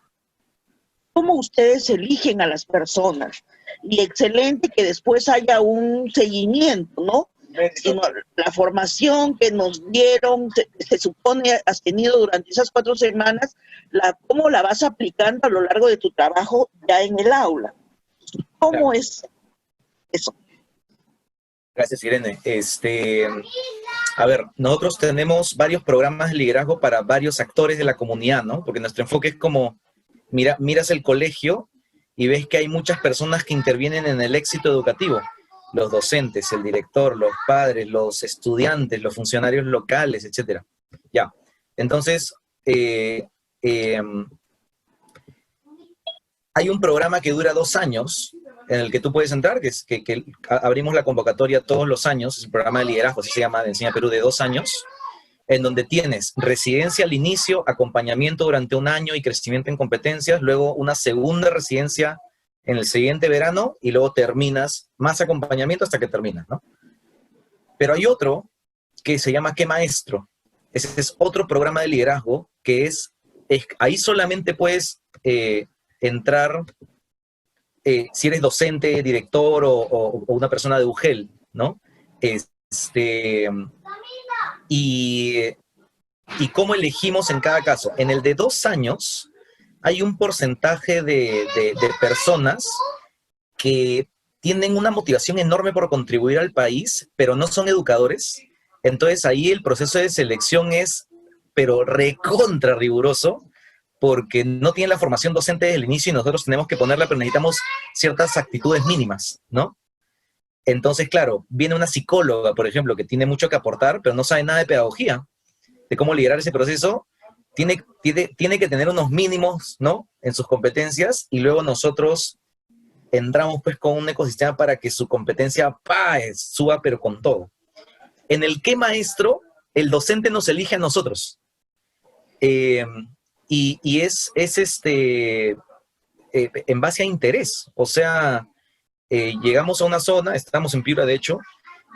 ¿Cómo ustedes eligen a las personas? Y excelente que después haya un seguimiento, ¿no? Sino la formación que nos dieron, se supone has tenido durante esas 4 semanas, ¿cómo la vas aplicando a lo largo de tu trabajo ya en el aula? ¿Cómo es eso? Gracias, Irene. A ver, nosotros tenemos varios programas de liderazgo para varios actores de la comunidad, ¿no? Porque nuestro enfoque es como, miras el colegio y ves que hay muchas personas que intervienen en el éxito educativo. Los docentes, el director, los padres, los estudiantes, los funcionarios locales, etcétera. Ya, entonces, hay un programa que dura 2 años, en el que tú puedes entrar, que abrimos la convocatoria todos los años, es un programa de liderazgo, así se llama, de Enseña Perú, de 2 años, en donde tienes residencia al inicio, acompañamiento durante 1 año y crecimiento en competencias, luego una segunda residencia en el siguiente verano, y luego terminas, más acompañamiento hasta que terminas, ¿no? Pero hay otro que se llama ¿Qué Maestro? Ese es otro programa de liderazgo que ahí solamente puedes entrar si eres docente, director o una persona de UGEL, ¿no? Y cómo elegimos en cada caso. En el de 2 años hay un porcentaje de personas que tienen una motivación enorme por contribuir al país, pero no son educadores. Entonces ahí el proceso de selección es, pero recontra riguroso, porque no tienen la formación docente desde el inicio y nosotros tenemos que ponerla, pero necesitamos ciertas actitudes mínimas, ¿no? Entonces, claro, viene una psicóloga, por ejemplo, que tiene mucho que aportar, pero no sabe nada de pedagogía, de cómo liderar ese proceso. Tiene que tener unos mínimos, ¿no?, en sus competencias, y luego nosotros entramos pues con un ecosistema para que su competencia suba, pero con todo. En el ¿Qué Maestro? El docente nos elige a nosotros. en base a interés. O sea, llegamos a una zona, estamos en Piura de hecho,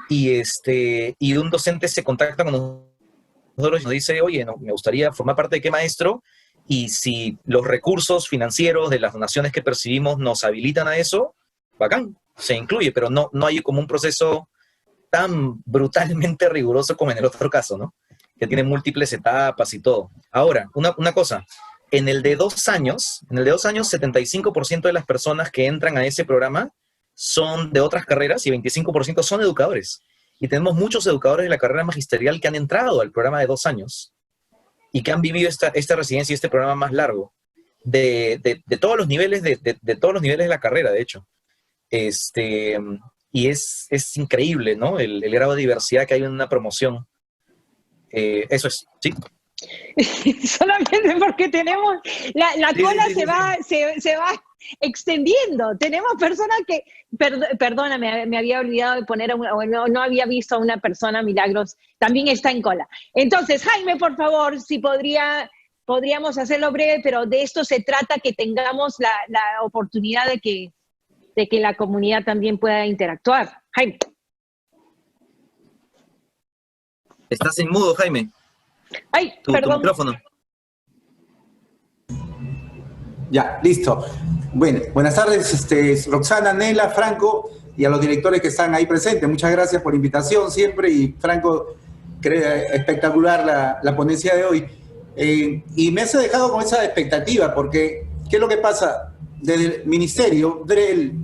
y un docente se contacta con nosotros y nos dice, oye, no, me gustaría formar parte de ¿Qué maestro? Y si los recursos financieros de las donaciones que percibimos nos habilitan a eso, bacán, se incluye, pero no hay como un proceso tan brutalmente riguroso como en el otro caso, ¿no? Que tiene múltiples etapas y todo. Ahora, una cosa, en el de 2 años, 75% de las personas que entran a ese programa son de otras carreras y 25% son educadores. Y tenemos muchos educadores de la carrera magisterial que han entrado al programa de 2 años y que han vivido esta residencia y este programa más largo, de todos los niveles, de todos los niveles de la carrera, de hecho. Y es increíble, ¿no? El grado de diversidad que hay en una promoción. Eso es, ¿sí? Solamente porque tenemos, la Sí, cola sí, sí, se va extendiendo. Tenemos personas que, perdóname, me había olvidado de poner, no había visto a una persona, Milagros, también está en cola. Entonces, Jaime, por favor, si podríamos hacerlo breve, pero de esto se trata, que tengamos la oportunidad de que la comunidad también pueda interactuar. Jaime. Estás en mudo, Jaime. Ay, Tu perdón. micrófono. Ya, listo. Bueno, buenas tardes, Roxana, Nela, Franco y a los directores que están ahí presentes. Muchas gracias por la invitación siempre y Franco, espectacular la ponencia de hoy. Y me has dejado con esa expectativa porque, ¿qué es lo que pasa? Desde el Ministerio, DREL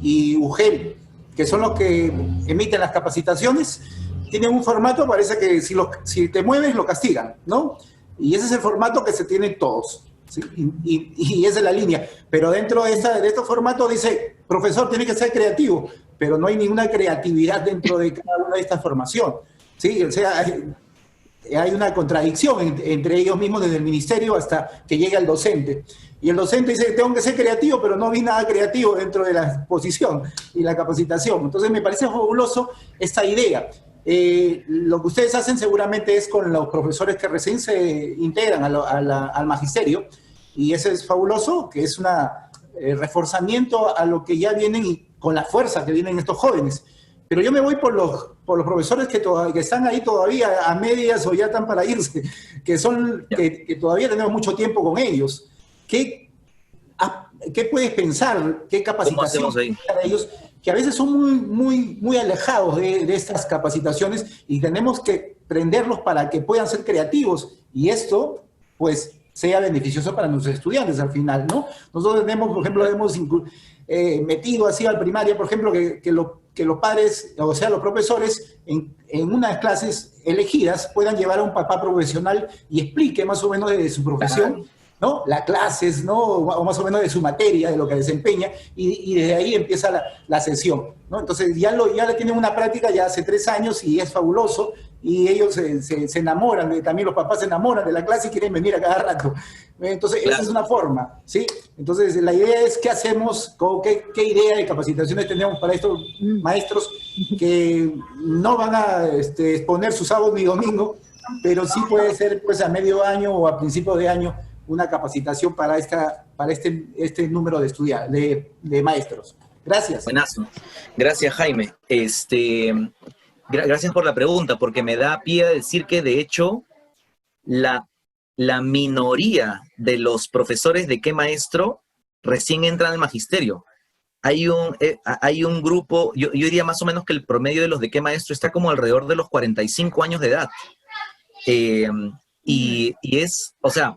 y UGEL, que son los que emiten las capacitaciones, tienen un formato, parece que si te mueves lo castigan, ¿no? Y ese es el formato que se tienen todos, ¿sí? Y esa es la línea. Pero dentro de estos formatos dice, profesor, tiene que ser creativo, pero no hay ninguna creatividad dentro de cada una de estas formaciones, ¿sí? O sea, hay una contradicción entre ellos mismos desde el ministerio hasta que llega el docente. Y el docente dice, tengo que ser creativo, pero no vi nada creativo dentro de la exposición y la capacitación. Entonces me parece fabuloso esta idea. Lo que ustedes hacen seguramente es con los profesores que recién se integran al magisterio, y eso es fabuloso, que es un reforzamiento a lo que ya vienen y con la fuerza que vienen estos jóvenes. Pero yo me voy por los profesores que están ahí todavía a medias o ya están para irse, que todavía tenemos mucho tiempo con ellos. ¿Qué puedes pensar? ¿Qué capacitación para ellos? Que a veces son muy alejados de estas capacitaciones y tenemos que prenderlos para que puedan ser creativos y esto, pues, sea beneficioso para nuestros estudiantes al final, ¿no? Nosotros por ejemplo, hemos metido así al primaria, por ejemplo, que los padres, o sea, los profesores, en unas clases elegidas puedan llevar a un papá profesional y explique más o menos de su profesión, ¿no? Las clases, ¿no? O más o menos de su materia, de lo que desempeña, y desde ahí empieza la sesión, ¿no? Entonces ya le tienen una práctica ya hace 3 años y es fabuloso, y ellos se enamoran, también los papás se enamoran de la clase y quieren venir a cada rato. Entonces, claro, esa es una forma, ¿sí? Entonces, la idea es qué hacemos, qué idea de capacitaciones tenemos para estos maestros que no van a exponer sus sábados ni domingo, pero sí puede ser pues a medio año o a principio de año una capacitación para este número de estudiantes, de maestros. Gracias. Buenazo. Gracias, Jaime. Gracias por la pregunta, porque me da pie a decir que, de hecho, la minoría de los profesores de ¿Qué maestro? Recién entran al magisterio. Hay un grupo, yo diría más o menos que el promedio de los de ¿Qué maestro? Está como alrededor de los 45 años de edad. Y o sea,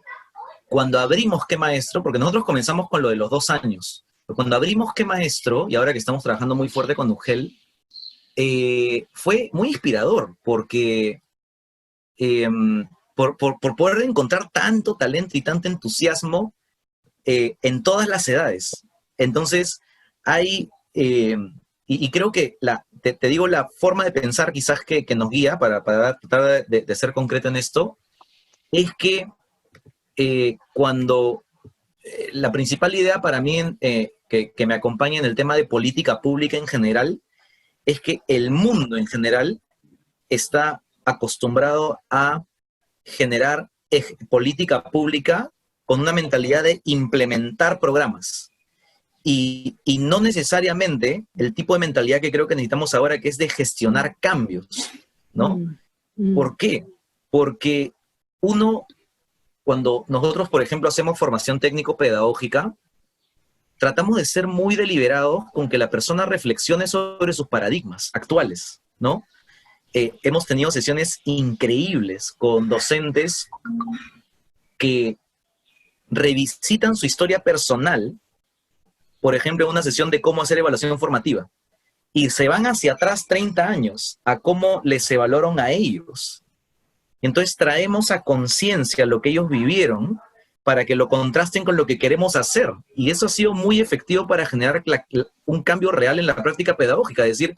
cuando abrimos ¿Qué maestro? Porque nosotros comenzamos con lo de los 2 años. Pero cuando abrimos ¿Qué maestro? Y ahora que estamos trabajando muy fuerte con UGEL, fue muy inspirador, porque por poder encontrar tanto talento y tanto entusiasmo en todas las edades. Entonces, y creo que, te digo, la forma de pensar quizás que nos guía para tratar de ser concreto en esto, es que cuando la principal idea para mí que me acompaña en el tema de política pública en general, es que el mundo en general está acostumbrado a generar política pública con una mentalidad de implementar programas. Y no necesariamente el tipo de mentalidad que creo que necesitamos ahora, que es de gestionar cambios, ¿no? ¿Por qué? Porque cuando nosotros, por ejemplo, hacemos formación técnico-pedagógica, tratamos de ser muy deliberados con que la persona reflexione sobre sus paradigmas actuales, ¿no? Hemos tenido sesiones increíbles con docentes que revisitan su historia personal, por ejemplo, en una sesión de cómo hacer evaluación formativa, y se van hacia atrás 30 años a cómo les evaluaron a ellos. Entonces traemos a conciencia lo que ellos vivieron para que lo contrasten con lo que queremos hacer. Y eso ha sido muy efectivo para generar un cambio real en la práctica pedagógica. Es decir,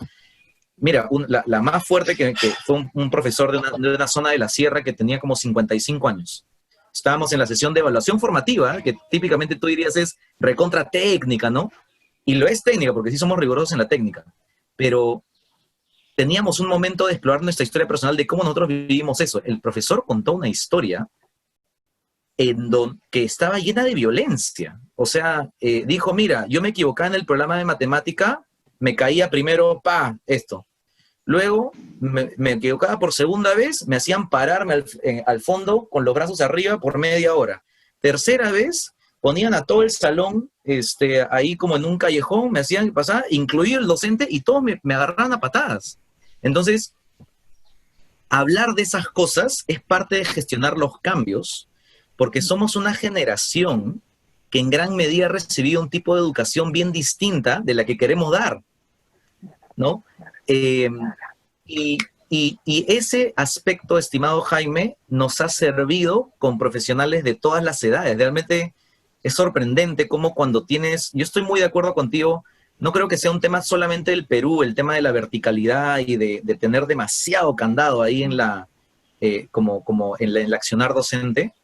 mira, la más fuerte que fue un profesor de una zona de la sierra que tenía como 55 años. Estábamos en la sesión de evaluación formativa, que típicamente tú dirías es recontra técnica, ¿no? Y lo es técnica, porque sí somos rigurosos en la técnica. Pero teníamos un momento de explorar nuestra historia personal de cómo nosotros vivimos eso. El profesor contó una historia que estaba llena de violencia. O sea, dijo, mira, yo me equivocaba en el programa de matemática, me caía primero, esto. Luego me equivocaba por segunda vez, me hacían pararme al fondo con los brazos arriba por media hora. Tercera vez, ponían a todo el salón ahí como en un callejón, me hacían pasar, incluido el docente, y todos me agarraban a patadas. Entonces, hablar de esas cosas es parte de gestionar los cambios, porque somos una generación que en gran medida ha recibido un tipo de educación bien distinta de la que queremos dar, ¿no? Y ese aspecto, estimado Jaime, nos ha servido con profesionales de todas las edades. Realmente es sorprendente cómo cuando tienes... Yo estoy muy de acuerdo contigo, no creo que sea un tema solamente del Perú, el tema de la verticalidad y de tener demasiado candado ahí en como en el accionar docente.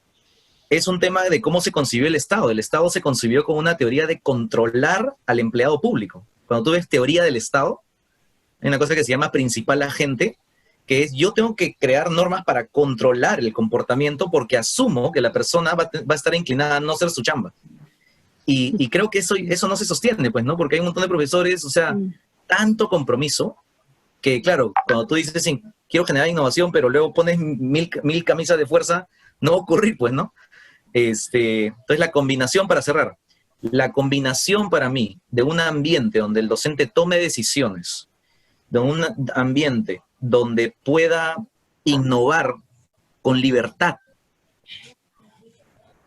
Es un tema de cómo se concibió el Estado. El Estado se concibió con una teoría de controlar al empleado público. Cuando tú ves teoría del Estado, hay una cosa que se llama principal agente, que es yo tengo que crear normas para controlar el comportamiento porque asumo que la persona va a estar inclinada a no hacer su chamba. Y creo que eso no se sostiene, pues, ¿no? Porque hay un montón de profesores, o sea, tanto compromiso, que claro, cuando tú dices, sí, quiero generar innovación, pero luego pones mil camisas de fuerza, no va a ocurrir, pues, ¿no? Entonces la combinación, para cerrar, la combinación para mí de un ambiente donde el docente tome decisiones, de un ambiente donde pueda innovar con libertad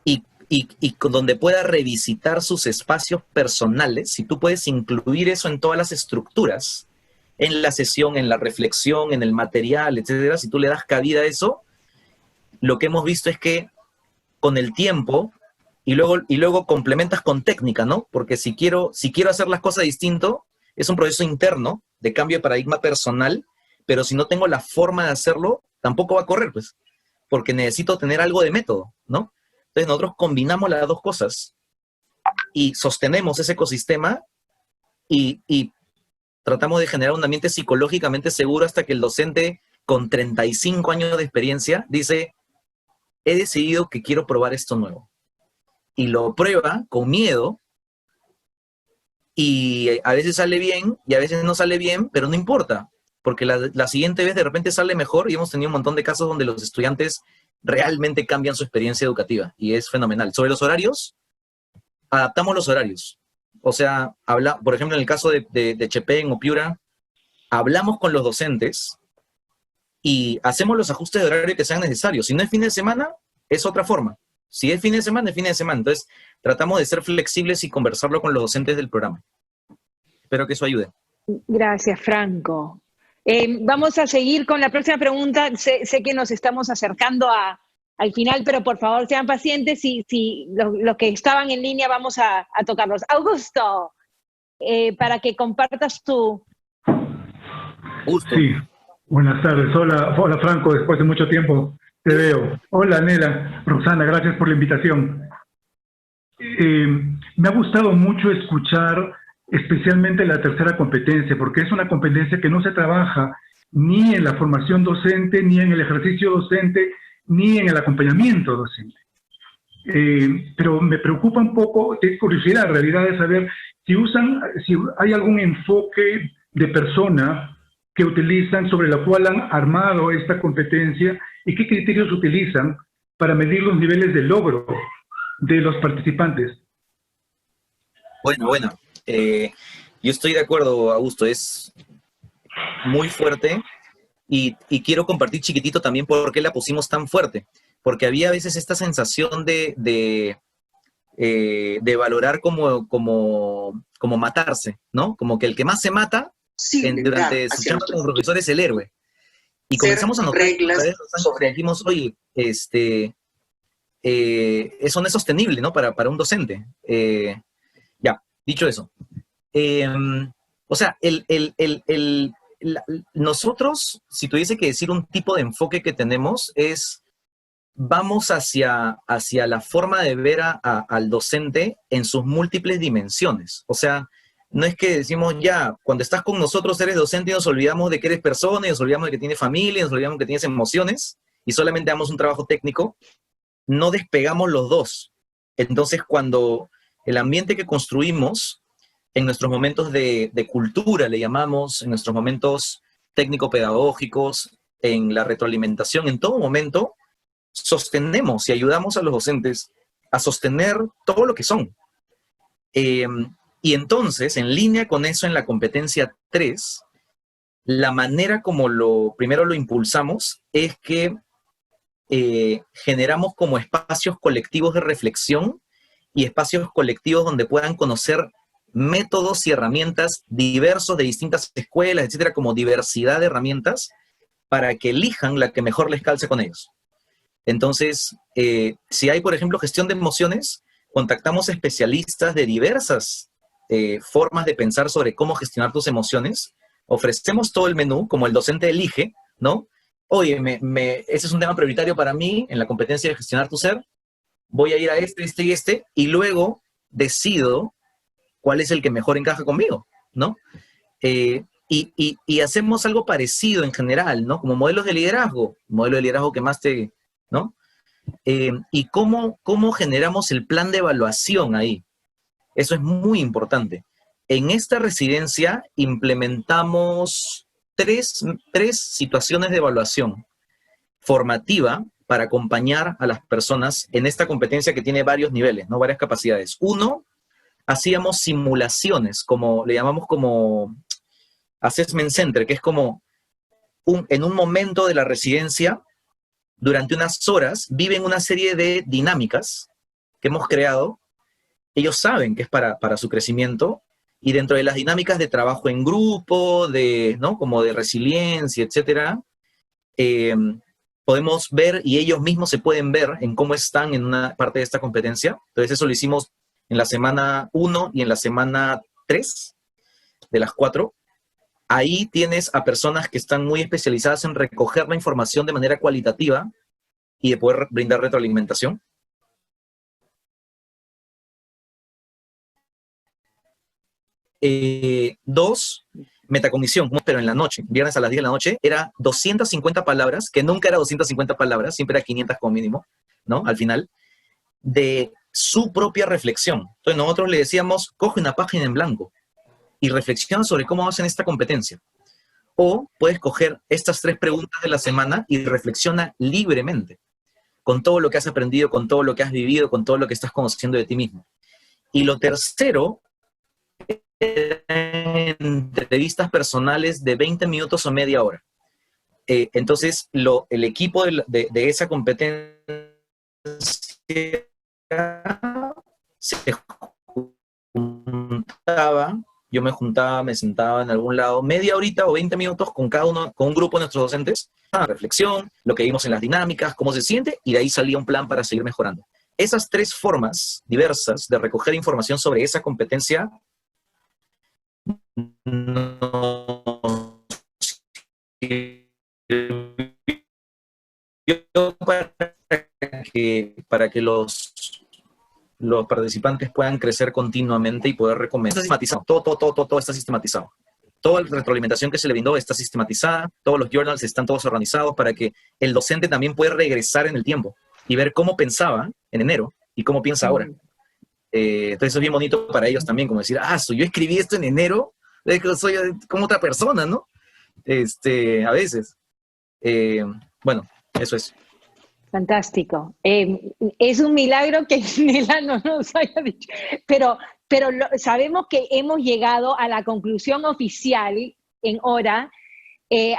y donde pueda revisitar sus espacios personales, si tú puedes incluir eso en todas las estructuras, en la sesión, en la reflexión, en el material, etcétera, si tú le das cabida a eso, lo que hemos visto es que con el tiempo, y luego complementas con técnica, ¿no? Porque si quiero hacer las cosas distinto, es un proceso interno de cambio de paradigma personal, pero si no tengo la forma de hacerlo, tampoco va a correr, pues, porque necesito tener algo de método, ¿no? Entonces nosotros combinamos las dos cosas y sostenemos ese ecosistema y tratamos de generar un ambiente psicológicamente seguro hasta que el docente con 35 años de experiencia dice, he decidido que quiero probar esto nuevo. Y lo prueba con miedo y a veces sale bien y a veces no sale bien, pero no importa, porque la siguiente vez de repente sale mejor y hemos tenido un montón de casos donde los estudiantes realmente cambian su experiencia educativa y es fenomenal. Sobre los horarios, adaptamos los horarios. O sea, por ejemplo, en el caso de Chepén o Piura, hablamos con los docentes y hacemos los ajustes de horario que sean necesarios. Si no es fin de semana, es otra forma. Si es fin de semana, es fin de semana. Entonces, tratamos de ser flexibles y conversarlo con los docentes del programa. Espero que eso ayude. Gracias, Franco. Vamos a seguir con la próxima pregunta. Sé que nos estamos acercando al final, pero por favor sean pacientes. Si los que estaban en línea vamos a tocarlos. Augusto, para que compartas tu... Augusto. Sí, buenas tardes. Hola Franco, después de mucho tiempo te veo. Hola Nela, Roxana, gracias por la invitación. Me ha gustado mucho escuchar especialmente la tercera competencia, porque es una competencia que no se trabaja ni en la formación docente, ni en el ejercicio docente, ni en el acompañamiento docente. pero me preocupa un poco, de curiosidad en realidad, de saber si hay algún enfoque de persona que utilizan, sobre la cual han armado esta competencia, y qué criterios utilizan para medir los niveles de logro de los participantes. Bueno. Yo estoy de acuerdo, Augusto, es muy fuerte y quiero compartir chiquitito también por qué la pusimos tan fuerte. Porque había a veces esta sensación de valorar como matarse, ¿no? Como que el que más se mata durante su chamba como profesor es el héroe. Y comenzamos a notar reglas que dijimos, oye, eso no es sostenible, ¿no? Para un docente. Ya, dicho eso. O sea, nosotros, si tuviese que decir un tipo de enfoque que tenemos, vamos hacia la forma de ver al docente en sus múltiples dimensiones. O sea, no es que decimos, ya, cuando estás con nosotros eres docente y nos olvidamos de que eres persona, y nos olvidamos de que tienes familia, y nos olvidamos de que tienes emociones, y solamente damos un trabajo técnico. No despegamos los dos. Entonces, cuando el ambiente que construimos en nuestros momentos de cultura, le llamamos, en nuestros momentos técnico-pedagógicos, en la retroalimentación, en todo momento, sostenemos y ayudamos a los docentes a sostener todo lo que son. Y entonces, en línea con eso, en la competencia 3, la manera como primero lo impulsamos es que generamos como espacios colectivos de reflexión y espacios colectivos donde puedan conocer métodos y herramientas diversos de distintas escuelas, etcétera, como diversidad de herramientas para que elijan la que mejor les calce con ellos. Entonces, si hay, por ejemplo, gestión de emociones, contactamos especialistas de diversas formas de pensar sobre cómo gestionar tus emociones, ofrecemos todo el menú, como el docente elige, ¿no? Oye, ese es un tema prioritario para mí en la competencia de gestionar tu ser, voy a ir a este, y luego decido cuál es el que mejor encaja conmigo, ¿no? Y hacemos algo parecido en general, ¿no? Como modelo de liderazgo que más ¿no? Y cómo generamos el plan de evaluación ahí. Eso es muy importante. En esta residencia implementamos tres situaciones de evaluación formativa para acompañar a las personas en esta competencia que tiene varios niveles, ¿no? Varias capacidades. Uno, hacíamos simulaciones, como le llamamos como assessment center, que es como en un momento de la residencia, durante unas horas, viven una serie de dinámicas que hemos creado. Ellos saben que es para su crecimiento, y dentro de las dinámicas de trabajo en grupo, ¿no? Como de resiliencia, etcétera, podemos ver, y ellos mismos se pueden ver en cómo están en una parte de esta competencia. Entonces eso lo hicimos en la semana 1 y en la semana 3 de las 4. Ahí tienes a personas que están muy especializadas en recoger la información de manera cualitativa y de poder brindar retroalimentación. Dos, metacognición, pero en la noche, viernes a las 10 de la noche, era 250 palabras, que nunca era 250 palabras, siempre era 500 como mínimo, ¿no? Al final, de su propia reflexión. Entonces nosotros le decíamos, coge una página en blanco y reflexiona sobre cómo hacen esta competencia. O puedes coger estas 3 preguntas de la semana y reflexiona libremente, con todo lo que has aprendido, con todo lo que has vivido, con todo lo que estás conociendo de ti mismo. Y lo tercero, entrevistas personales de 20 minutos o media hora. Entonces, el equipo de esa competencia se juntaba, yo me sentaba en algún lado, media horita o 20 minutos con cada uno, con un grupo de nuestros docentes, reflexión, lo que vimos en las dinámicas, cómo se siente, y de ahí salía un plan para seguir mejorando. Esas 3 formas diversas de recoger información sobre esa competencia para que los participantes puedan crecer continuamente y poder recomendar. Está sistematizado, todo está sistematizado. Toda la retroalimentación que se le brindó está sistematizada, todos los journals están todos organizados para que el docente también pueda regresar en el tiempo y ver cómo pensaba en enero y cómo piensa ahora. Entonces eso es bien bonito para ellos también, como decir, yo escribí esto en enero, soy como otra persona, ¿no? A veces. Bueno, eso es. Fantástico. Es un milagro que Nela no nos haya dicho, pero sabemos que hemos llegado a la conclusión oficial en hora.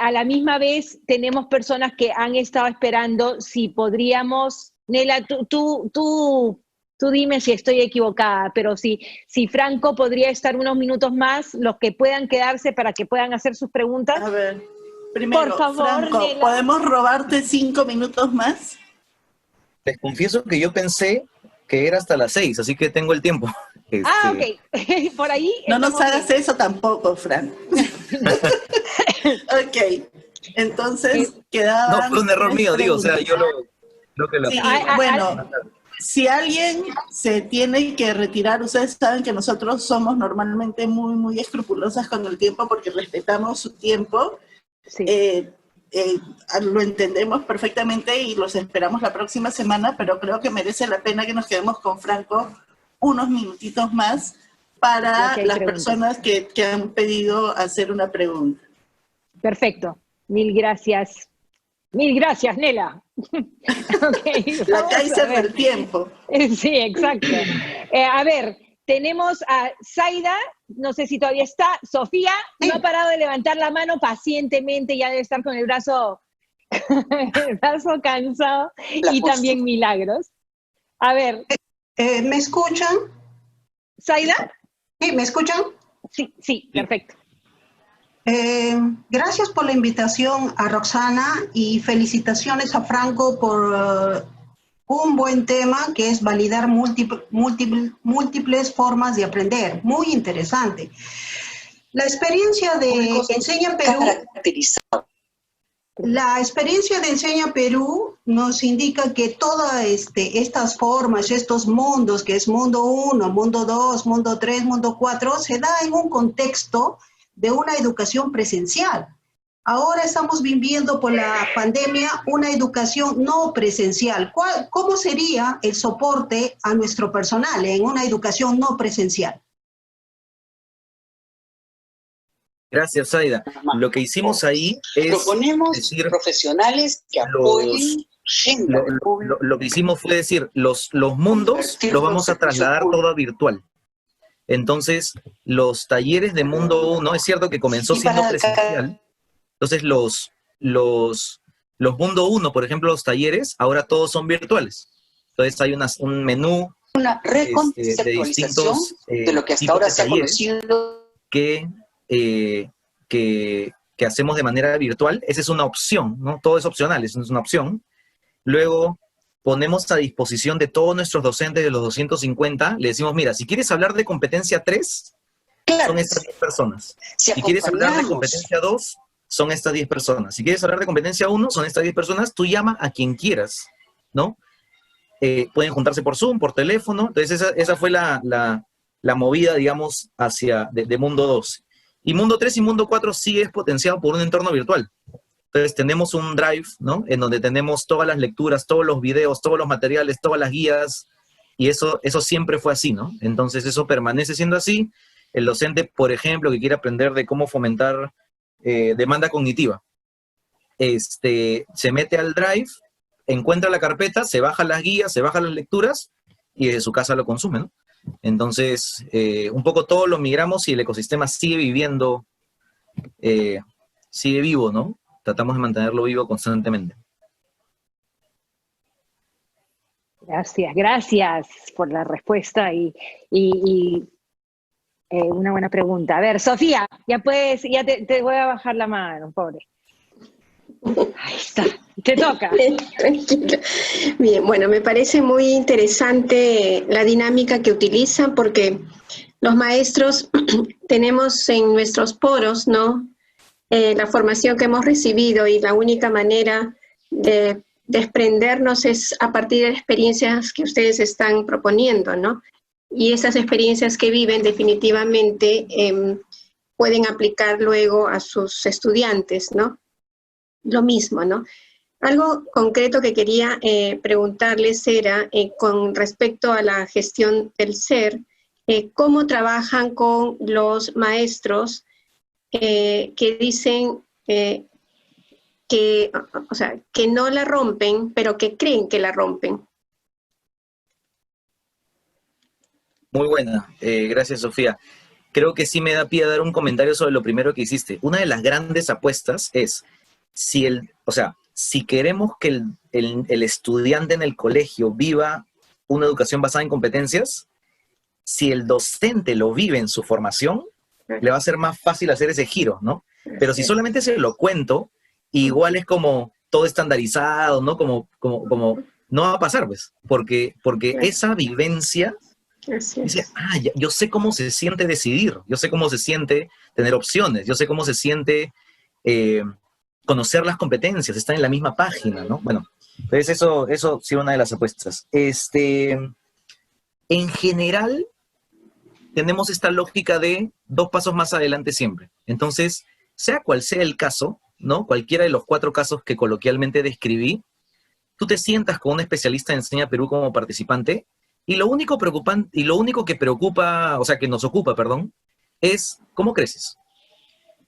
A la misma vez tenemos personas que han estado esperando si podríamos, Nela, tú dime si estoy equivocada, pero si Franco podría estar unos minutos más, los que puedan quedarse para que puedan hacer sus preguntas. A ver, primero, por favor, Franco, Nela. ¿podemos robarte 5 minutos más? Les confieso que yo pensé que era hasta las 6, así que tengo el tiempo. Ok. Por ahí. No nos hagas eso tampoco, Fran. Ok. Entonces, quedaban... No, fue un error mío, digo, o sea, yo lo que lo... Sí, bueno, si alguien se tiene que retirar, ustedes saben que nosotros somos normalmente muy, muy escrupulosas con el tiempo porque respetamos su tiempo. Sí. Lo entendemos perfectamente y los esperamos la próxima semana, pero creo que merece la pena que nos quedemos con Franco unos minutitos más para las personas que han pedido hacer una pregunta. Perfecto. Mil gracias. Mil gracias, Nela. Okay, la Kaiser del tiempo. Sí, exacto. A ver, tenemos a Zaida, no sé si todavía está. Sofía no ha parado de levantar la mano pacientemente, ya debe estar con el brazo cansado. Y también Milagros. A ver. ¿Me escuchan? ¿Zaida? Sí, ¿me escuchan? Sí, perfecto. Gracias por la invitación a Roxana y felicitaciones a Franco por un buen tema que es validar múltiples formas de aprender. Muy interesante. La experiencia de Enseña Perú... La experiencia de Enseña Perú nos indica que todas estas formas, estos mundos, que es mundo 1, mundo 2, mundo 3, mundo 4, se da en un contexto de una educación presencial. Ahora estamos viviendo por la pandemia una educación no presencial. ¿Cómo sería el soporte a nuestro personal en una educación no presencial? Gracias, Zaida. Lo que hicimos ahí es proponemos decir, profesionales que apoyen lo que hicimos fue decir, los mundos los vamos a trasladar todo a virtual. Entonces, los talleres de Mundo 1, es cierto que comenzó siendo presencial. Entonces, los Mundo 1, por ejemplo, los talleres, ahora todos son virtuales. Entonces, hay un menú una reconceptualización de lo que hasta ahora se ha conocido que hacemos de manera virtual. Esa es una opción, ¿no? Todo es opcional, eso es una opción. Luego ponemos a disposición de todos nuestros docentes de los 250, le decimos, mira, si quieres hablar de competencia 3, son estas 10 personas. Si quieres hablar de competencia 2, son estas 10 personas. Si quieres hablar de competencia 1, son estas 10 personas. Tú llama a quien quieras, ¿no? Pueden juntarse por Zoom, por teléfono. Entonces esa fue la movida, digamos, de Mundo 2. Y Mundo 3 y Mundo 4 sí es potenciado por un entorno virtual. Entonces tenemos un drive, ¿no? En donde tenemos todas las lecturas, todos los videos, todos los materiales, todas las guías, y eso siempre fue así, ¿no? Entonces eso permanece siendo así. El docente, por ejemplo, que quiere aprender de cómo fomentar demanda cognitiva, se mete al drive, encuentra la carpeta, se baja las guías, se baja las lecturas, y desde su casa lo consume, ¿no? Entonces, un poco todo lo migramos y el ecosistema sigue viviendo, sigue vivo, ¿no? Tratamos de mantenerlo vivo constantemente. Gracias por la respuesta y una buena pregunta. A ver, Sofía, ya te voy a bajar la mano, pobre. Ahí está, te toca. Tranquila. Bien, bueno, me parece muy interesante la dinámica que utilizan porque los maestros tenemos en nuestros poros, ¿no? La formación que hemos recibido y la única manera de desprendernos es a partir de experiencias que ustedes están proponiendo, ¿no? Y esas experiencias que viven definitivamente pueden aplicar luego a sus estudiantes, ¿no? Lo mismo, ¿no? Algo concreto que quería preguntarles era, con respecto a la gestión del ser, ¿cómo trabajan con los maestros que dicen que no la rompen, pero que creen que la rompen? Muy buena, gracias Sofía. Creo que sí me da pie a dar un comentario sobre lo primero que hiciste. Una de las grandes apuestas es, si queremos que el estudiante en el colegio viva una educación basada en competencias, si el docente lo vive en su formación, le va a ser más fácil hacer ese giro, ¿no? Pero si solamente se lo cuento, igual es como todo estandarizado, ¿no? Como no va a pasar, pues, porque esa vivencia dice, yo sé cómo se siente decidir, yo sé cómo se siente tener opciones, yo sé cómo se siente conocer las competencias, estar en la misma página, ¿no? Bueno, pues eso sí una de las apuestas. En general, tenemos esta lógica de 2 pasos más adelante siempre. Entonces, sea cual sea el caso, ¿no? Cualquiera de los 4 casos que coloquialmente describí, tú te sientas con un especialista en Enseña Perú como participante, y lo único que preocupa, o sea, que nos ocupa, perdón, es cómo creces.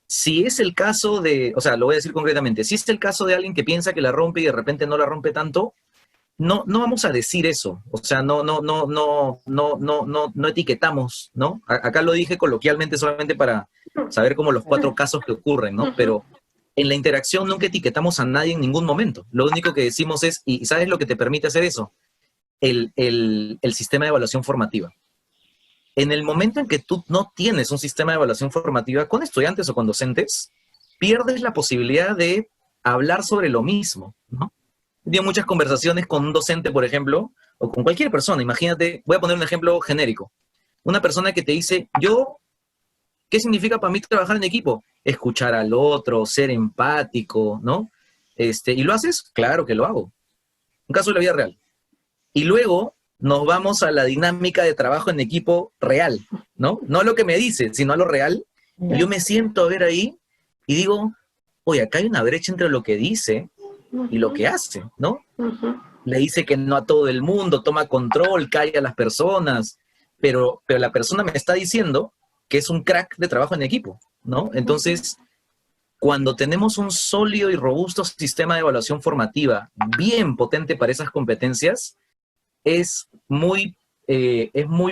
Si es el caso de, o sea, lo voy a decir concretamente, si es el caso de alguien que piensa que la rompe y de repente no la rompe tanto, no vamos a decir eso. O sea, no etiquetamos, ¿no? Acá lo dije coloquialmente solamente para saber como los 4 casos que ocurren, ¿no? Pero en la interacción nunca etiquetamos a nadie en ningún momento. Lo único que decimos es, ¿y sabes lo que te permite hacer eso? El sistema de evaluación formativa. En el momento en que tú no tienes un sistema de evaluación formativa con estudiantes o con docentes, pierdes la posibilidad de hablar sobre lo mismo, ¿no? He tenido muchas conversaciones con un docente, por ejemplo, o con cualquier persona. Imagínate, voy a poner un ejemplo genérico. Una persona que te dice, ¿qué significa para mí trabajar en equipo? Escuchar al otro, ser empático, ¿no? ¿Y lo haces? Claro que lo hago. Un caso de la vida real. Y luego nos vamos a la dinámica de trabajo en equipo real, ¿no? No lo que me dice, sino a lo real. Y yo me siento a ver ahí y digo, oye, acá hay una brecha entre lo que dice y lo que hace, ¿no? Le dice que no a todo el mundo, toma control, calla a las personas, pero la persona me está diciendo que es un crack de trabajo en equipo, ¿no? Entonces, cuando tenemos un sólido y robusto sistema de evaluación formativa bien potente para esas competencias, es muy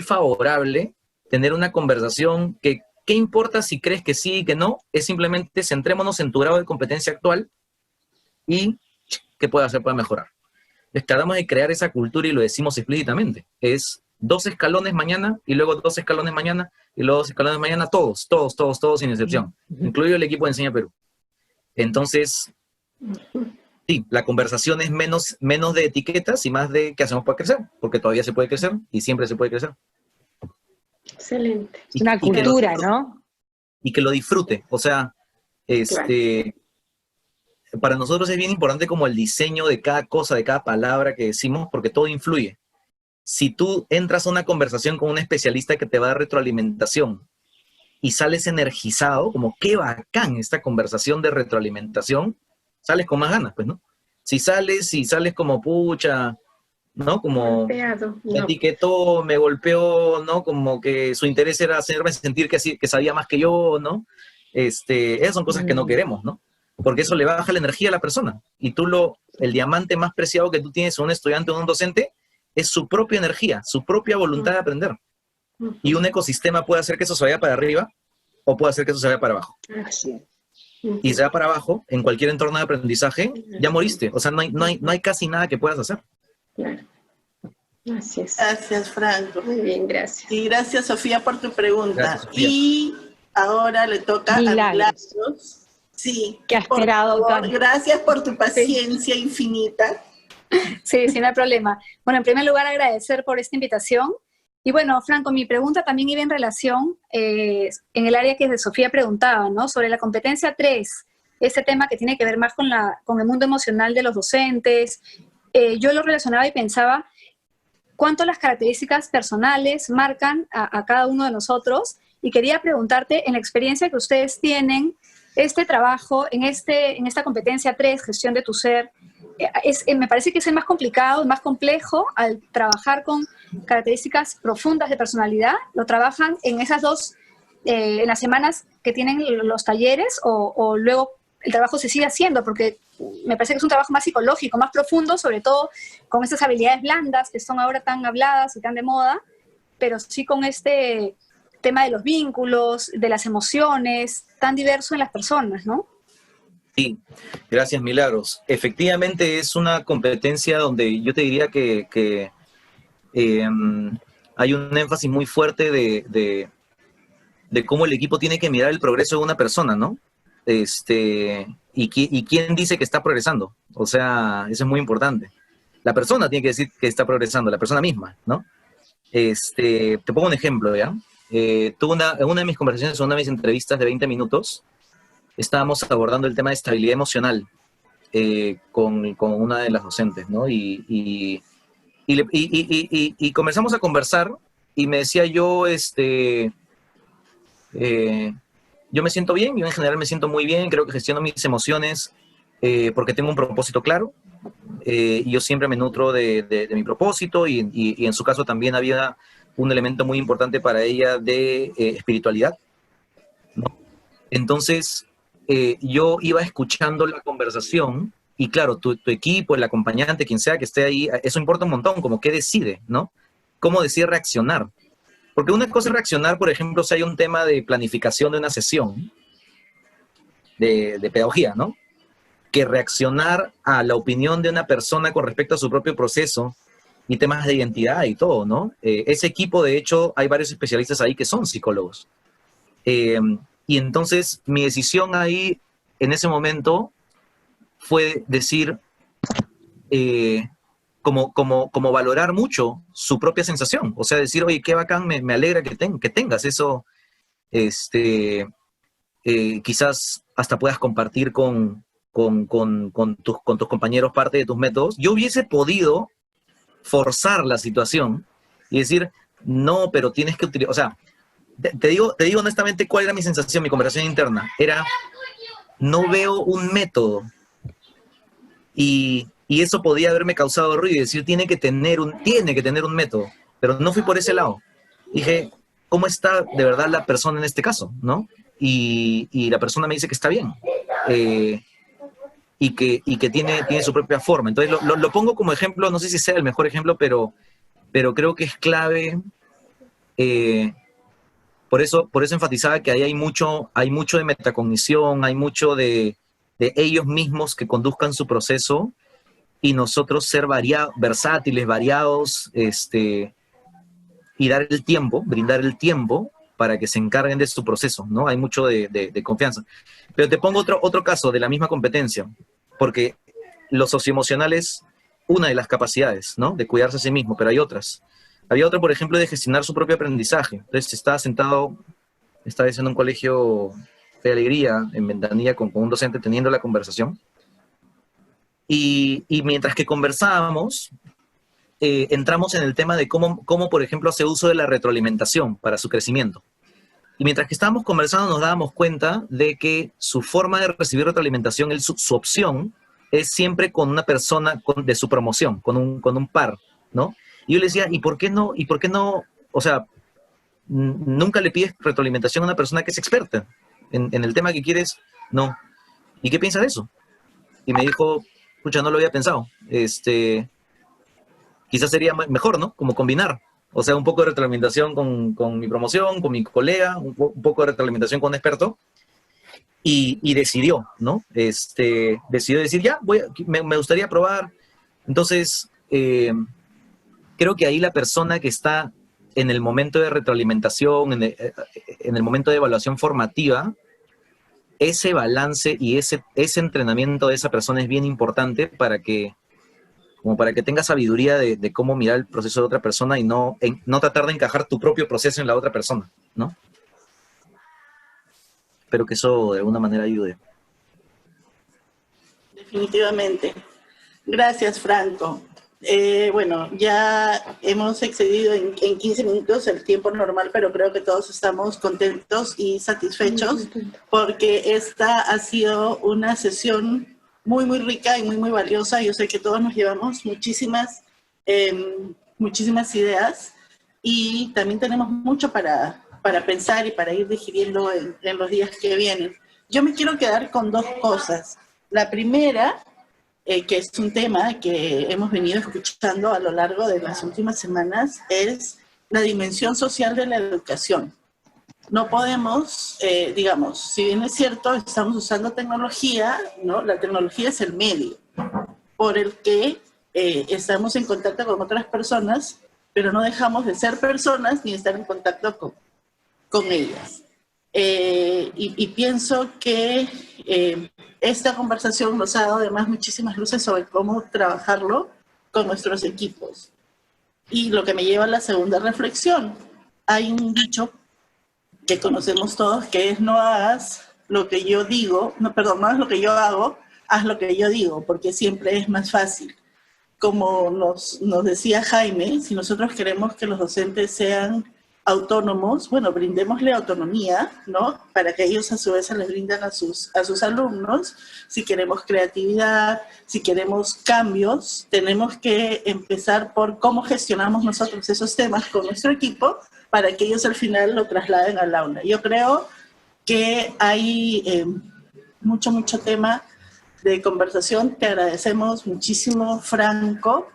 favorable tener una conversación que, ¿qué importa si crees que sí y que no? Es simplemente centrémonos en tu grado de competencia actual y qué puedo hacer para mejorar. Tratamos de crear esa cultura y lo decimos explícitamente. Es 2 escalones mañana, y luego 2 escalones mañana, y luego 2 escalones mañana, todos, sin excepción, incluido el equipo de Enseña Perú. Entonces, sí, la conversación es menos de etiquetas y más de qué hacemos para crecer, porque todavía se puede crecer y siempre se puede crecer. Excelente. Es una cultura, ¿no? Y que lo disfrute. O sea, Claro. Para nosotros es bien importante como el diseño de cada cosa, de cada palabra que decimos, porque todo influye. Si tú entras a una conversación con un especialista que te va a dar retroalimentación y sales energizado, como qué bacán esta conversación de retroalimentación, sales con más ganas, pues, ¿no? Si sales como pucha, ¿no? Como Golpeado, me no. etiquetó, me golpeó, ¿no? Como que su interés era hacerme sentir que sabía más que yo, ¿no? Esas son cosas que no queremos, ¿no? Porque eso le baja la energía a la persona. Y el diamante más preciado que tú tienes en un estudiante o un docente es su propia energía, su propia voluntad de aprender. Y un ecosistema puede hacer que eso se vaya para arriba o puede hacer que eso se vaya para abajo. Así es. Y se va para abajo, en cualquier entorno de aprendizaje, ya moriste. O sea, no hay casi nada que puedas hacer. Claro. Así es. Gracias, Franco. Muy bien, gracias. Y gracias, Sofía, por tu pregunta. Gracias, Sofía. Y ahora le toca a Milagros. Sí, que ha esperado por favor, tanto. Gracias por tu paciencia infinita. Sí, no hay problema. Bueno, en primer lugar, agradecer por esta invitación. Y bueno, Franco, mi pregunta también iba en relación en el área que Sofía preguntaba, ¿no? Sobre la competencia 3, este tema que tiene que ver más con el mundo emocional de los docentes. Yo lo relacionaba y pensaba cuánto las características personales marcan a cada uno de nosotros. Y quería preguntarte, en la experiencia que ustedes tienen, este trabajo, en esta competencia 3, gestión de tu ser, me parece que es el más complicado, el más complejo al trabajar con características profundas de personalidad. Lo trabajan en esas dos, en las semanas que tienen los talleres o luego el trabajo se sigue haciendo, porque me parece que es un trabajo más psicológico, más profundo, sobre todo con estas habilidades blandas que son ahora tan habladas y tan de moda, pero sí con este tema de los vínculos, de las emociones, tan diverso en las personas, ¿no? Sí, gracias, Milagros. Efectivamente es una competencia donde yo te diría que hay un énfasis muy fuerte de cómo el equipo tiene que mirar el progreso de una persona, ¿no? Y quién dice que está progresando. O sea, eso es muy importante. La persona tiene que decir que está progresando, la persona misma, ¿no? Te pongo un ejemplo, ¿ya? Tuve una de mis conversaciones, una de mis entrevistas de 20 minutos, estábamos abordando el tema de estabilidad emocional con una de las docentes, ¿no? Y comenzamos a conversar y me decía yo, yo me siento bien, yo en general me siento muy bien, creo que gestiono mis emociones porque tengo un propósito claro. Y yo siempre me nutro de mi propósito y en su caso también había un elemento muy importante para ella de espiritualidad, ¿no? Entonces, yo iba escuchando la conversación y claro, tu equipo, el acompañante, quien sea que esté ahí, eso importa un montón, como qué decide, ¿no? Cómo decide reaccionar. Porque una cosa es reaccionar, por ejemplo, si hay un tema de planificación de una sesión de pedagogía, ¿no? Que reaccionar a la opinión de una persona con respecto a su propio proceso y temas de identidad y todo, ¿no? Ese equipo, de hecho, hay varios especialistas ahí que son psicólogos. Y entonces mi decisión ahí, en ese momento, fue decir, como valorar mucho su propia sensación. O sea, decir, oye, qué bacán, me alegra que tengas eso, quizás hasta puedas compartir con tus compañeros parte de tus métodos. Yo hubiese podido forzar la situación y decir, no, pero tienes que utilizar, o sea, te digo honestamente cuál era mi sensación, mi conversación interna, era, no veo un método, y eso podía haberme causado ruido y decir, tiene que tener un método, pero no fui por ese lado. Dije, ¿cómo está de verdad la persona en este caso, no? Y la persona me dice que está bien. Y que tiene su propia forma. Entonces lo pongo como ejemplo, no sé si sea el mejor ejemplo, pero creo que es clave. Por eso enfatizaba que ahí hay mucho de metacognición, hay mucho de ellos mismos que conduzcan su proceso y nosotros ser versátiles, variados, y brindar el tiempo para que se encarguen de su proceso, ¿no? Hay mucho de confianza. Pero te pongo otro caso de la misma competencia, porque lo socioemocional es una de las capacidades, ¿no? De cuidarse a sí mismo, pero hay otras. Había otra, por ejemplo, de gestionar su propio aprendizaje. Entonces estaba sentado, esta vez en un colegio de Alegría, en Ventanilla, con un docente teniendo la conversación. Y mientras que conversábamos, entramos en el tema de cómo, por ejemplo, hace uso de la retroalimentación para su crecimiento. Y mientras que estábamos conversando nos dábamos cuenta de que su forma de recibir retroalimentación, su opción, es siempre con una persona de su promoción, con un par, ¿no? Y yo le decía, ¿y por qué no? O sea, nunca le pides retroalimentación a una persona que es experta en el tema que quieres, no. ¿Y qué piensas de eso? Y me dijo, escucha, no lo había pensado. Quizás sería mejor, ¿no? Como combinar. O sea, un poco de retroalimentación con mi promoción, con mi colega, un poco de retroalimentación con un experto. Y decidió, ¿no? Decidió decir, ya, me gustaría probar. Entonces, creo que ahí la persona que está en el momento de retroalimentación, en el momento de evaluación formativa, ese balance y ese entrenamiento de esa persona es bien importante para que tenga sabiduría de cómo mirar el proceso de otra persona y no tratar de encajar tu propio proceso en la otra persona, ¿no? Espero que eso de alguna manera ayude. Definitivamente. Gracias, Franco. Bueno, ya hemos excedido en 15 minutos el tiempo normal, pero creo que todos estamos contentos y satisfechos porque esta ha sido una sesión muy, muy rica y muy, muy valiosa. Yo sé que todos nos llevamos muchísimas ideas y también tenemos mucho para pensar y para ir digiriendo en los días que vienen. Yo me quiero quedar con dos cosas. La primera, que es un tema que hemos venido escuchando a lo largo de las últimas semanas, es la dimensión social de la educación. No podemos, digamos, si bien es cierto, estamos usando tecnología, ¿no? La tecnología es el medio por el que estamos en contacto con otras personas, pero no dejamos de ser personas ni estar en contacto con ellas. Y pienso que esta conversación nos ha dado además muchísimas luces sobre cómo trabajarlo con nuestros equipos. Y lo que me lleva a la segunda reflexión. Hay un dicho que conocemos todos, que es no hagas lo que yo digo, no hagas lo que yo hago, haz lo que yo digo, porque siempre es más fácil. Como nos decía Jaime, si nosotros queremos que los docentes sean autónomos, bueno, brindémosle autonomía, ¿no? Para que ellos a su vez se les brindan a sus alumnos. Si queremos creatividad, si queremos cambios, tenemos que empezar por cómo gestionamos nosotros esos temas con nuestro equipo para que ellos al final lo trasladen al aula. Yo creo que hay mucho tema de conversación. Te agradecemos muchísimo, Franco.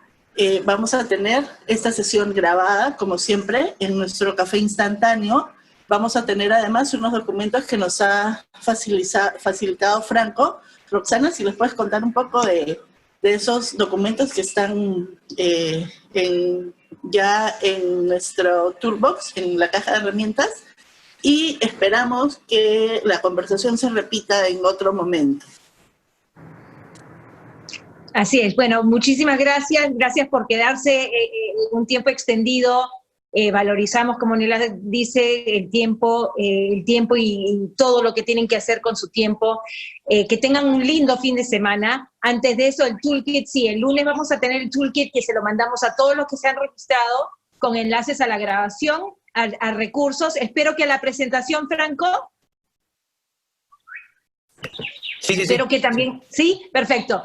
Vamos a tener esta sesión grabada, como siempre, en nuestro café instantáneo. Vamos a tener además unos documentos que nos ha facilitado Franco. Roxana, si les puedes contar un poco de esos documentos que están ya en nuestro toolbox, en la caja de herramientas, y esperamos que la conversación se repita en otro momento. Así es. Bueno, muchísimas gracias. Gracias por quedarse un tiempo extendido. Valorizamos, como Nela dice, el tiempo y todo lo que tienen que hacer con su tiempo. Que tengan un lindo fin de semana. Antes de eso, el toolkit, sí, el lunes vamos a tener el toolkit que se lo mandamos a todos los que se han registrado con enlaces a la grabación, a recursos. Espero que a la presentación, Franco... Sí. Espero que también, ¿sí? Perfecto.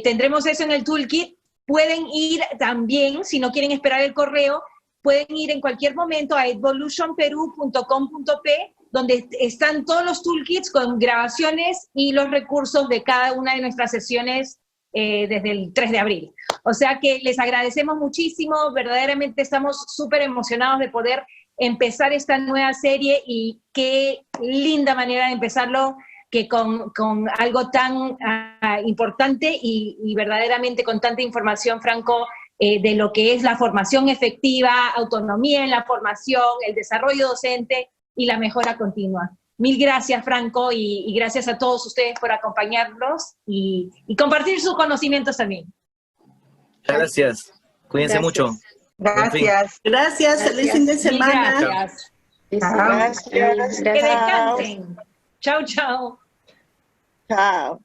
Tendremos eso en el toolkit. Pueden ir también, si no quieren esperar el correo, pueden ir en cualquier momento a evolutionperu.com.p, donde están todos los toolkits con grabaciones y los recursos de cada una de nuestras sesiones desde el 3 de abril. O sea que les agradecemos muchísimo, verdaderamente estamos súper emocionados de poder empezar esta nueva serie y qué linda manera de empezarlo, que con algo tan importante y verdaderamente con tanta información, Franco, de lo que es la formación efectiva, autonomía en la formación, el desarrollo docente y la mejora continua. Mil gracias, Franco, y gracias a todos ustedes por acompañarnos y compartir sus conocimientos también. Gracias. Cuídense mucho. Gracias. Gracias. Feliz fin de semana. Gracias. Gracias. Que descansen. Chao, chao. Chao.